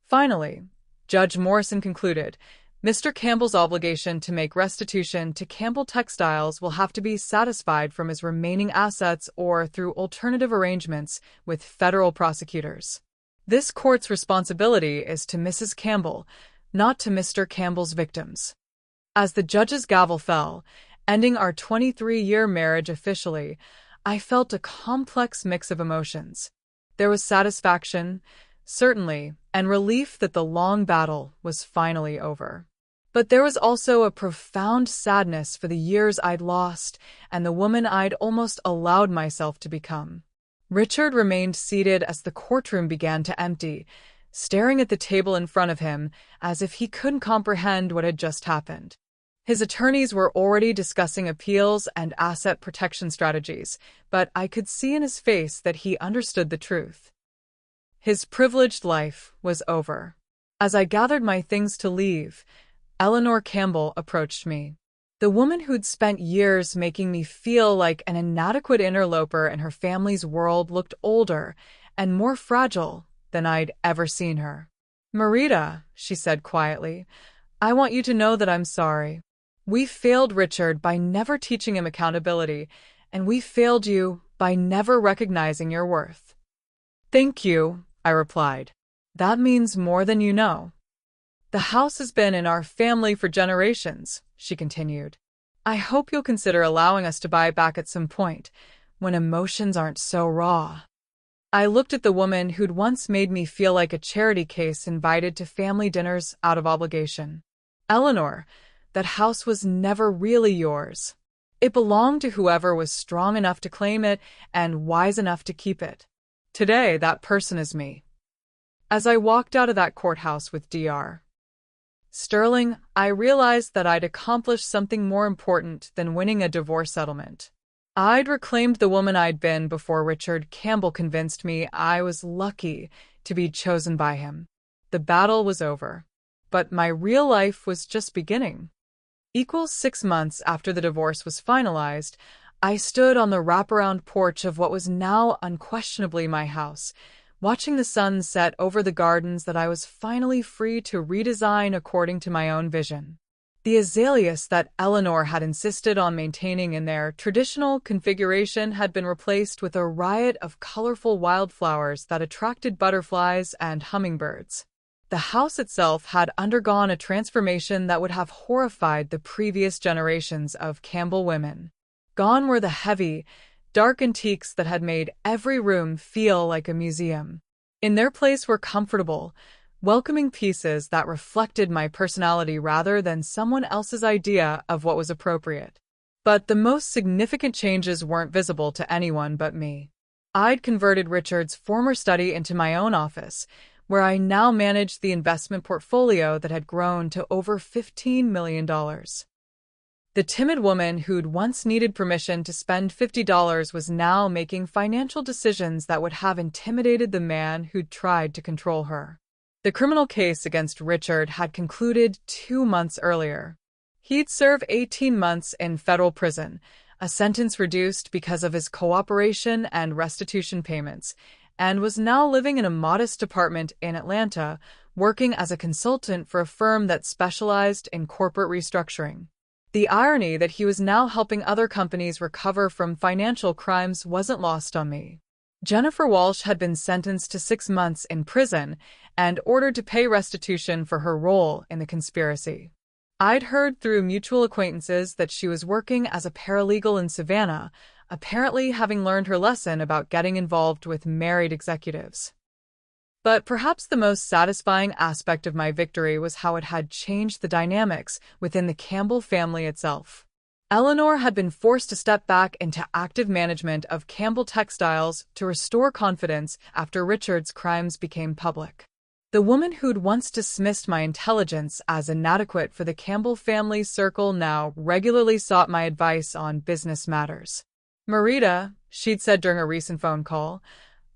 [SPEAKER 1] Finally, Judge Morrison concluded, Mr. Campbell's obligation to make restitution to Campbell Textiles will have to be satisfied from his remaining assets or through alternative arrangements with federal prosecutors. This court's responsibility is to Mrs. Campbell, not to Mr. Campbell's victims. As the judge's gavel fell, ending our 23-year marriage officially, I felt a complex mix of emotions. There was satisfaction, certainly, and relief that the long battle was finally over. But there was also a profound sadness for the years I'd lost and the woman I'd almost allowed myself to become. Richard remained seated as the courtroom began to empty, staring at the table in front of him as if he couldn't comprehend what had just happened. His attorneys were already discussing appeals and asset protection strategies, but I could see in his face that he understood the truth. His privileged life was over. As I gathered my things to leave, Eleanor Campbell approached me. The woman who'd spent years making me feel like an inadequate interloper in her family's world looked older and more fragile than I'd ever seen her. "Marita," she said quietly, "I want you to know that I'm sorry. We failed Richard by never teaching him accountability, and we failed you by never recognizing your worth." "Thank you," I replied. "That means more than you know." "The house has been in our family for generations," she continued. "I hope you'll consider allowing us to buy it back at some point, when emotions aren't so raw." I looked at the woman who'd once made me feel like a charity case invited to family dinners out of obligation. "Eleanor, that house was never really yours. It belonged to whoever was strong enough to claim it and wise enough to keep it. Today, that person is me." As I walked out of that courthouse with Dr. Sterling, I realized that I'd accomplished something more important than winning a divorce settlement. I'd reclaimed the woman I'd been before Richard Campbell convinced me I was lucky to be chosen by him. The battle was over, but my real life was just beginning. 6 months after the divorce was finalized, I stood on the wraparound porch of what was now unquestionably my house, watching the sun set over the gardens that I was finally free to redesign according to my own vision. The azaleas that Eleanor had insisted on maintaining in their traditional configuration had been replaced with a riot of colorful wildflowers that attracted butterflies and hummingbirds. The house itself had undergone a transformation that would have horrified the previous generations of Campbell women. Gone were the heavy, dark antiques that had made every room feel like a museum. In their place were comfortable, welcoming pieces that reflected my personality rather than someone else's idea of what was appropriate. But the most significant changes weren't visible to anyone but me. I'd converted Richard's former study into my own office, where I now managed the investment portfolio that had grown to over $15 million. The timid woman who'd once needed permission to spend $50 was now making financial decisions that would have intimidated the man who'd tried to control her. The criminal case against Richard had concluded 2 months earlier. He'd serve 18 months in federal prison, a sentence reduced because of his cooperation and restitution payments, and was now living in a modest apartment in Atlanta, working as a consultant for a firm that specialized in corporate restructuring. The irony that he was now helping other companies recover from financial crimes wasn't lost on me. Jennifer Walsh had been sentenced to 6 months in prison and ordered to pay restitution for her role in the conspiracy. I'd heard through mutual acquaintances that she was working as a paralegal in Savannah, apparently having learned her lesson about getting involved with married executives. But perhaps the most satisfying aspect of my victory was how it had changed the dynamics within the Campbell family itself. Eleanor had been forced to step back into active management of Campbell Textiles to restore confidence after Richard's crimes became public. The woman who'd once dismissed my intelligence as inadequate for the Campbell family circle now regularly sought my advice on business matters. "Marita," she'd said during a recent phone call,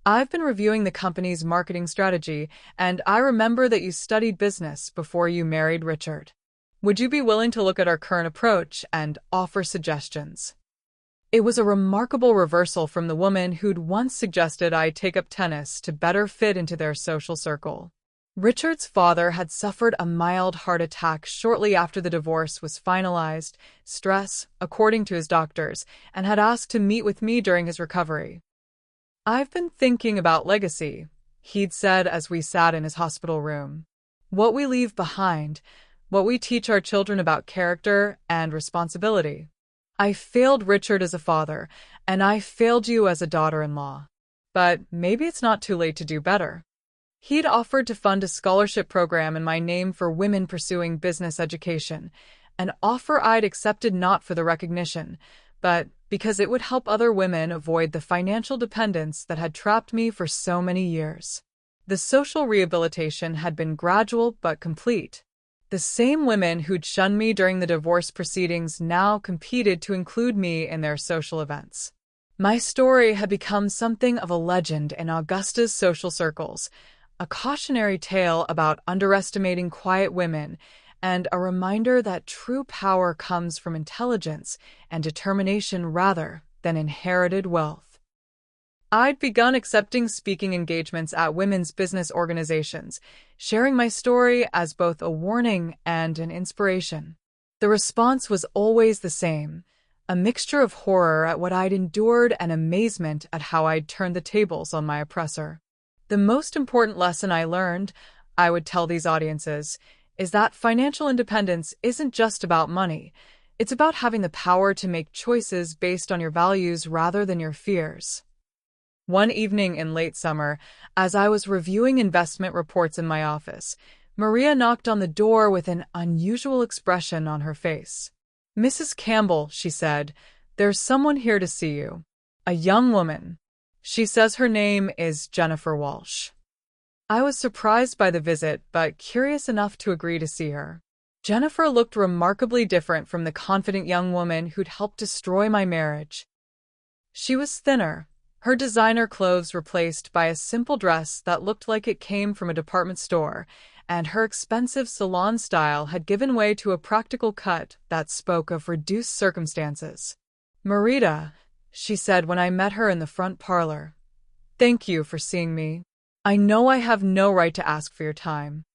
[SPEAKER 1] "I've been reviewing the company's marketing strategy, and I remember that you studied business before you married Richard. Would you be willing to look at our current approach and offer suggestions?" It was a remarkable reversal from the woman who'd once suggested I take up tennis to better fit into their social circle. Richard's father had suffered a mild heart attack shortly after the divorce was finalized, stress, according to his doctors, and had asked to meet with me during his recovery. "I've been thinking about legacy," he'd said as we sat in his hospital room. "What we leave behind, what we teach our children about character and responsibility. I failed Richard as a father, and I failed you as a daughter-in-law. But maybe it's not too late to do better." He'd offered to fund a scholarship program in my name for women pursuing business education, an offer I'd accepted not for the recognition, but because it would help other women avoid the financial dependence that had trapped me for so many years. The social rehabilitation had been gradual but complete. The same women who'd shunned me during the divorce proceedings now competed to include me in their social events. My story had become something of a legend in Augusta's social circles, a cautionary tale about underestimating quiet women, and a reminder that true power comes from intelligence and determination rather than inherited wealth. I'd begun accepting speaking engagements at women's business organizations, sharing my story as both a warning and an inspiration. The response was always the same, a mixture of horror at what I'd endured and amazement at how I'd turned the tables on my oppressor. The most important lesson I learned, I would tell these audiences, is that financial independence isn't just about money. It's about having the power to make choices based on your values rather than your fears. One evening in late summer, as I was reviewing investment reports in my office, Maria knocked on the door with an unusual expression on her face. "Mrs. Campbell," she said, "there's someone here to see you. A young woman. She says her name is Jennifer Walsh." I was surprised by the visit, but curious enough to agree to see her. Jennifer looked remarkably different from the confident young woman who'd helped destroy my marriage. She was thinner, her designer clothes replaced by a simple dress that looked like it came from a department store, and her expensive salon style had given way to a practical cut that spoke of reduced circumstances. "Marita," she said when I met her in the front parlor, "thank you for seeing me. I know I have no right to ask for your time."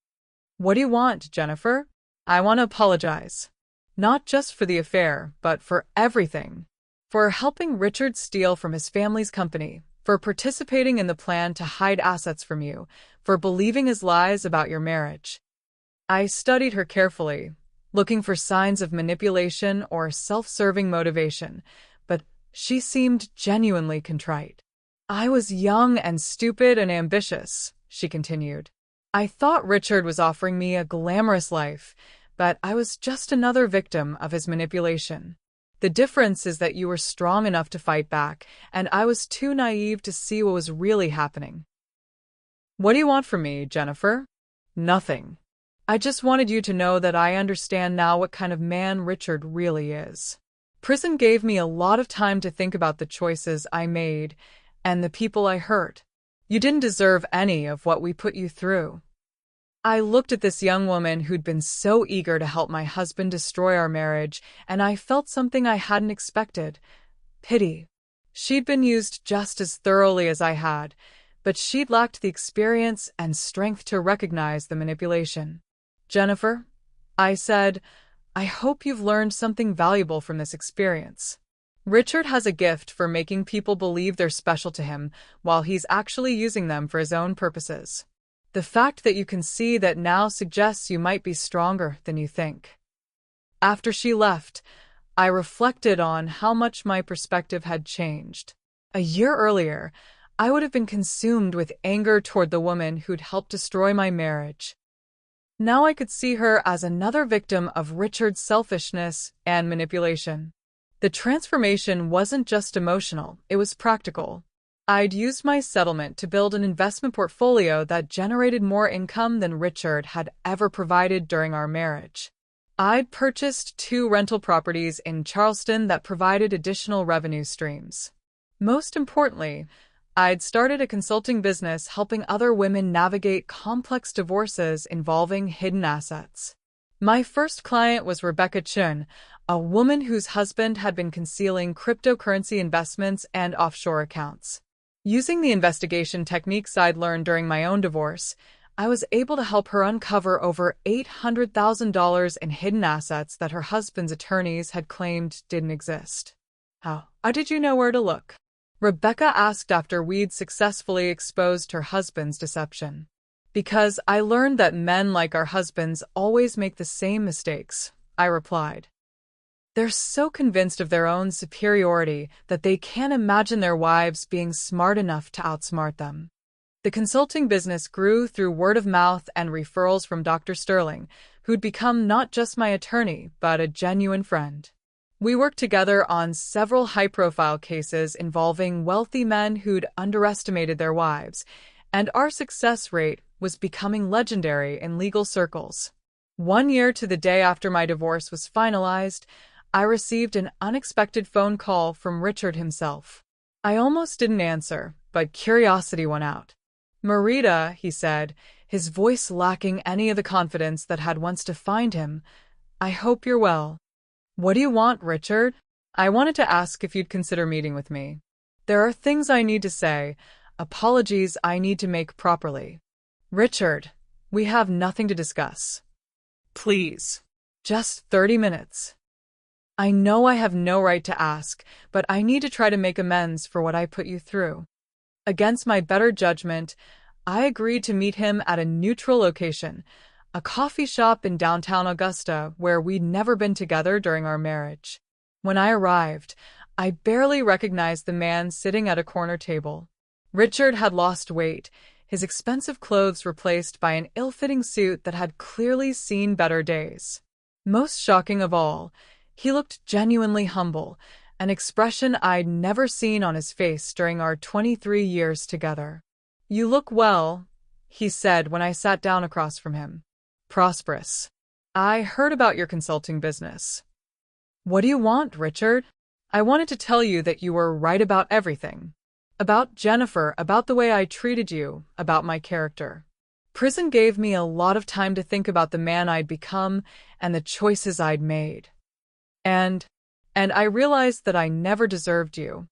[SPEAKER 1] "What do you want, Jennifer?" "I want to apologize. Not just for the affair, but for everything. For helping Richard steal from his family's company, for participating in the plan to hide assets from you, for believing his lies about your marriage." I studied her carefully, looking for signs of manipulation or self-serving motivation, but she seemed genuinely contrite. "I was young and stupid and ambitious," she continued. "I thought Richard was offering me a glamorous life, but I was just another victim of his manipulation. The difference is that you were strong enough to fight back, and I was too naive to see what was really happening." "What do you want from me, Jennifer?" "Nothing. I just wanted you to know that I understand now what kind of man Richard really is. Prison gave me a lot of time to think about the choices I made and the people I hurt. You didn't deserve any of what we put you through." I looked at this young woman who'd been so eager to help my husband destroy our marriage, and I felt something I hadn't expected: pity. She'd been used just as thoroughly as I had, but she'd lacked the experience and strength to recognize the manipulation. "Jennifer," I said, "I hope you've learned something valuable from this experience. Richard has a gift for making people believe they're special to him while he's actually using them for his own purposes. The fact that you can see that now suggests you might be stronger than you think." After she left, I reflected on how much my perspective had changed. A year earlier, I would have been consumed with anger toward the woman who'd helped destroy my marriage. Now I could see her as another victim of Richard's selfishness and manipulation. The transformation wasn't just emotional, it was practical. I'd used my settlement to build an investment portfolio that generated more income than Richard had ever provided during our marriage. I'd purchased 2 rental properties in Charleston that provided additional revenue streams. Most importantly, I'd started a consulting business helping other women navigate complex divorces involving hidden assets. My first client was Rebecca Chun, a woman whose husband had been concealing cryptocurrency investments and offshore accounts. Using the investigation techniques I'd learned during my own divorce, I was able to help her uncover over $800,000 in hidden assets that her husband's attorneys had claimed didn't exist. How did you know where to look? Rebecca asked after we'd successfully exposed her husband's deception. Because I learned that men like our husbands always make the same mistakes, I replied. They're so convinced of their own superiority that they can't imagine their wives being smart enough to outsmart them. The consulting business grew through word of mouth and referrals from Dr. Sterling, who'd become not just my attorney, but a genuine friend. We worked together on several high-profile cases involving wealthy men who'd underestimated their wives, and our success rate was becoming legendary in legal circles. 1 year to the day after my divorce was finalized, I received an unexpected phone call from Richard himself. I almost didn't answer, but curiosity won out. "Marita," he said, his voice lacking any of the confidence that had once defined him, "I hope you're well." "What do you want, Richard?" "I wanted to ask if you'd consider meeting with me. There are things I need to say, apologies I need to make properly." "Richard, we have nothing to discuss."
[SPEAKER 2] Please.
[SPEAKER 1] "Just 30 minutes. I know I have no right to ask, but I need to try to make amends for what I put you through." Against my better judgment, I agreed to meet him at a neutral location, a coffee shop in downtown Augusta where we'd never been together during our marriage. When I arrived, I barely recognized the man sitting at a corner table. Richard had lost weight, his expensive clothes replaced by an ill-fitting suit that had clearly seen better days. Most shocking of all, he looked genuinely humble, an expression I'd never seen on his face during our 23 years together. "You look well," he said when I sat down across from him. "Prosperous. I heard about your consulting business." "What do you want, Richard?" "I wanted to tell you that you were right about everything. About Jennifer, about the way I treated you, about my character. Prison gave me a lot of time to think about the man I'd become and the choices I'd made. And I realized that I never deserved you.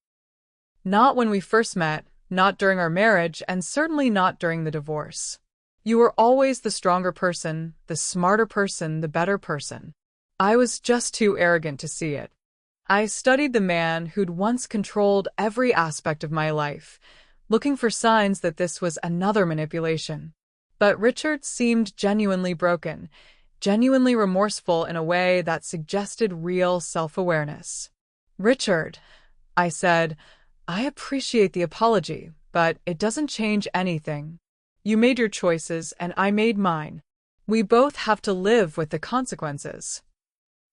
[SPEAKER 1] Not when we first met, not during our marriage, and certainly not during the divorce. You were always the stronger person, the smarter person, the better person. I was just too arrogant to see it. I studied the man who'd once controlled every aspect of my life, looking for signs that this was another manipulation. But Richard seemed genuinely broken, genuinely remorseful in a way that suggested real self-awareness. "Richard," I said, "I appreciate the apology, but it doesn't change anything. You made your choices and I made mine. We both have to live with the consequences."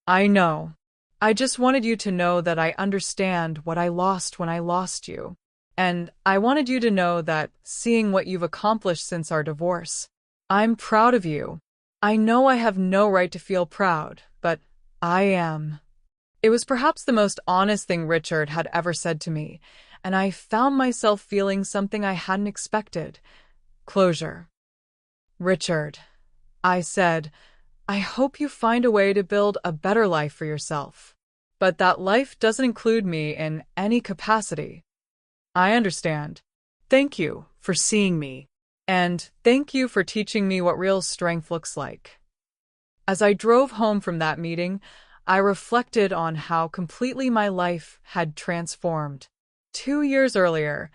[SPEAKER 1] "I know. I just wanted you to know that I understand what I lost when I lost you. And I wanted you to know that, seeing what you've accomplished since our divorce, I'm proud of you. I know I have no right to feel proud, but I am." It was perhaps the most honest thing Richard had ever said to me, and I found myself feeling something I hadn't expected: closure. "Richard," I said, "I hope you find a way to build a better life for yourself. But that life doesn't include me in any capacity." "I understand.
[SPEAKER 2] Thank you for seeing me.
[SPEAKER 1] And thank you for teaching me what real strength looks like." As I drove home from that meeting, I reflected on how completely my life had transformed. 2 years earlier,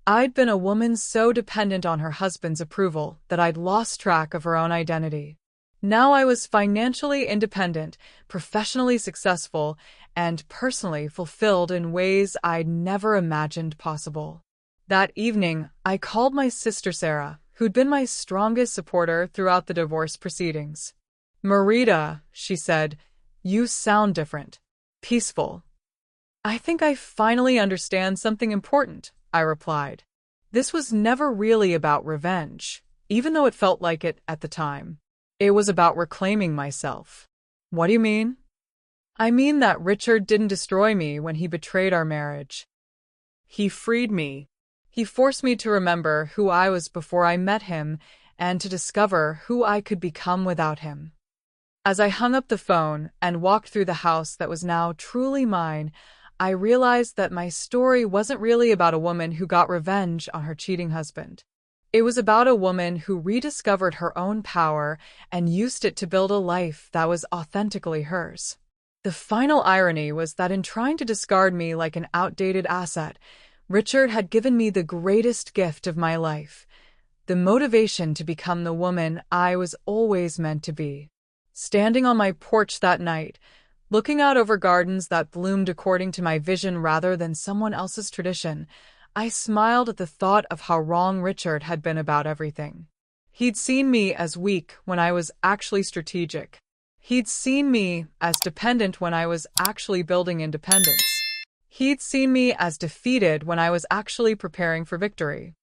[SPEAKER 1] I'd been a woman so dependent on her husband's approval that I'd lost track of her own identity. Now I was financially independent, professionally successful, and personally fulfilled in ways I'd never imagined possible. That evening, I called my sister Sarah, who'd been my strongest supporter throughout the divorce proceedings. "Marita," she said, "you sound different. Peaceful. I think I finally understand something important, I replied. This was never really about revenge, even though it felt like it at the time. It was about reclaiming myself. What do you mean? I mean that Richard didn't destroy me when he betrayed our marriage. He freed me. He forced me to remember who I was before I met him and to discover who I could become without him. As I hung up the phone and walked through the house that was now truly mine, I realized that my story wasn't really about a woman who got revenge on her cheating husband. It was about a woman who rediscovered her own power and used it to build a life that was authentically hers. The final irony was that in trying to discard me like an outdated asset, Richard had given me the greatest gift of my life, the motivation to become the woman I was always meant to be. Standing on my porch that night, looking out over gardens that bloomed according to my vision rather than someone else's tradition, I smiled at the thought of how wrong Richard had been about everything. He'd seen me as weak when I was actually strategic. He'd seen me as dependent when I was actually building independence. He'd seen me as defeated when I was actually preparing for victory.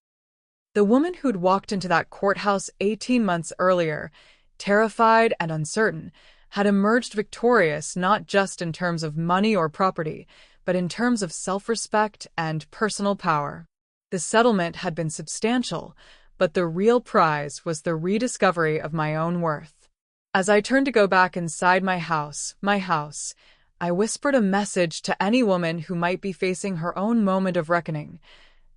[SPEAKER 1] The woman who'd walked into that courthouse 18 months earlier, terrified and uncertain, had emerged victorious not just in terms of money or property, but in terms of self-respect and personal power. The settlement had been substantial, but the real prize was the rediscovery of my own worth. As I turned to go back inside my house, I whispered a message to any woman who might be facing her own moment of reckoning.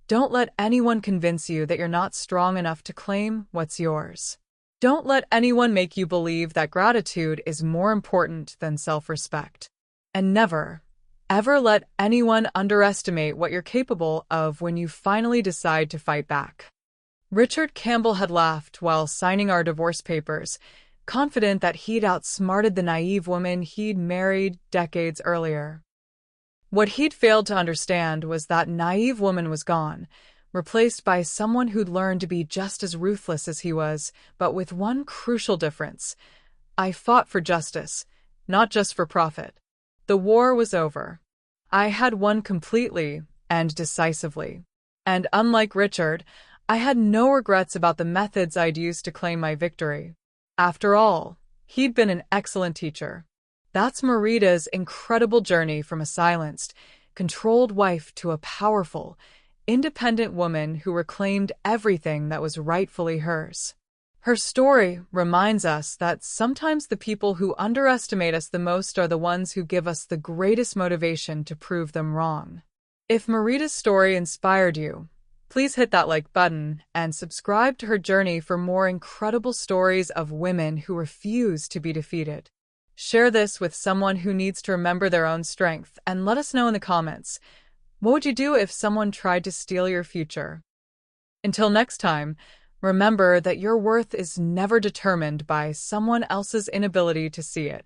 [SPEAKER 1] Don't let anyone convince you that you're not strong enough to claim what's yours. Don't let anyone make you believe that gratitude is more important than self-respect. And never, ever let anyone underestimate what you're capable of when you finally decide to fight back. Richard Campbell had laughed while signing our divorce papers, confident that he'd outsmarted the naive woman he'd married decades earlier. What he'd failed to understand was that naive woman was gone, replaced by someone who'd learned to be just as ruthless as he was, but with one crucial difference. I fought for justice, not just for profit. The war was over. I had won completely and decisively. And unlike Richard, I had no regrets about the methods I'd used to claim my victory. After all, he'd been an excellent teacher. That's Marita's incredible journey from a silenced, controlled wife to a powerful, independent woman who reclaimed everything that was rightfully hers. Her story reminds us that sometimes the people who underestimate us the most are the ones who give us the greatest motivation to prove them wrong. If Marita's story inspired you, please hit that like button and subscribe to her journey for more incredible stories of women who refuse to be defeated. Share this with someone who needs to remember their own strength and let us know in the comments, what would you do if someone tried to steal your future? Until next time, remember that your worth is never determined by someone else's inability to see it.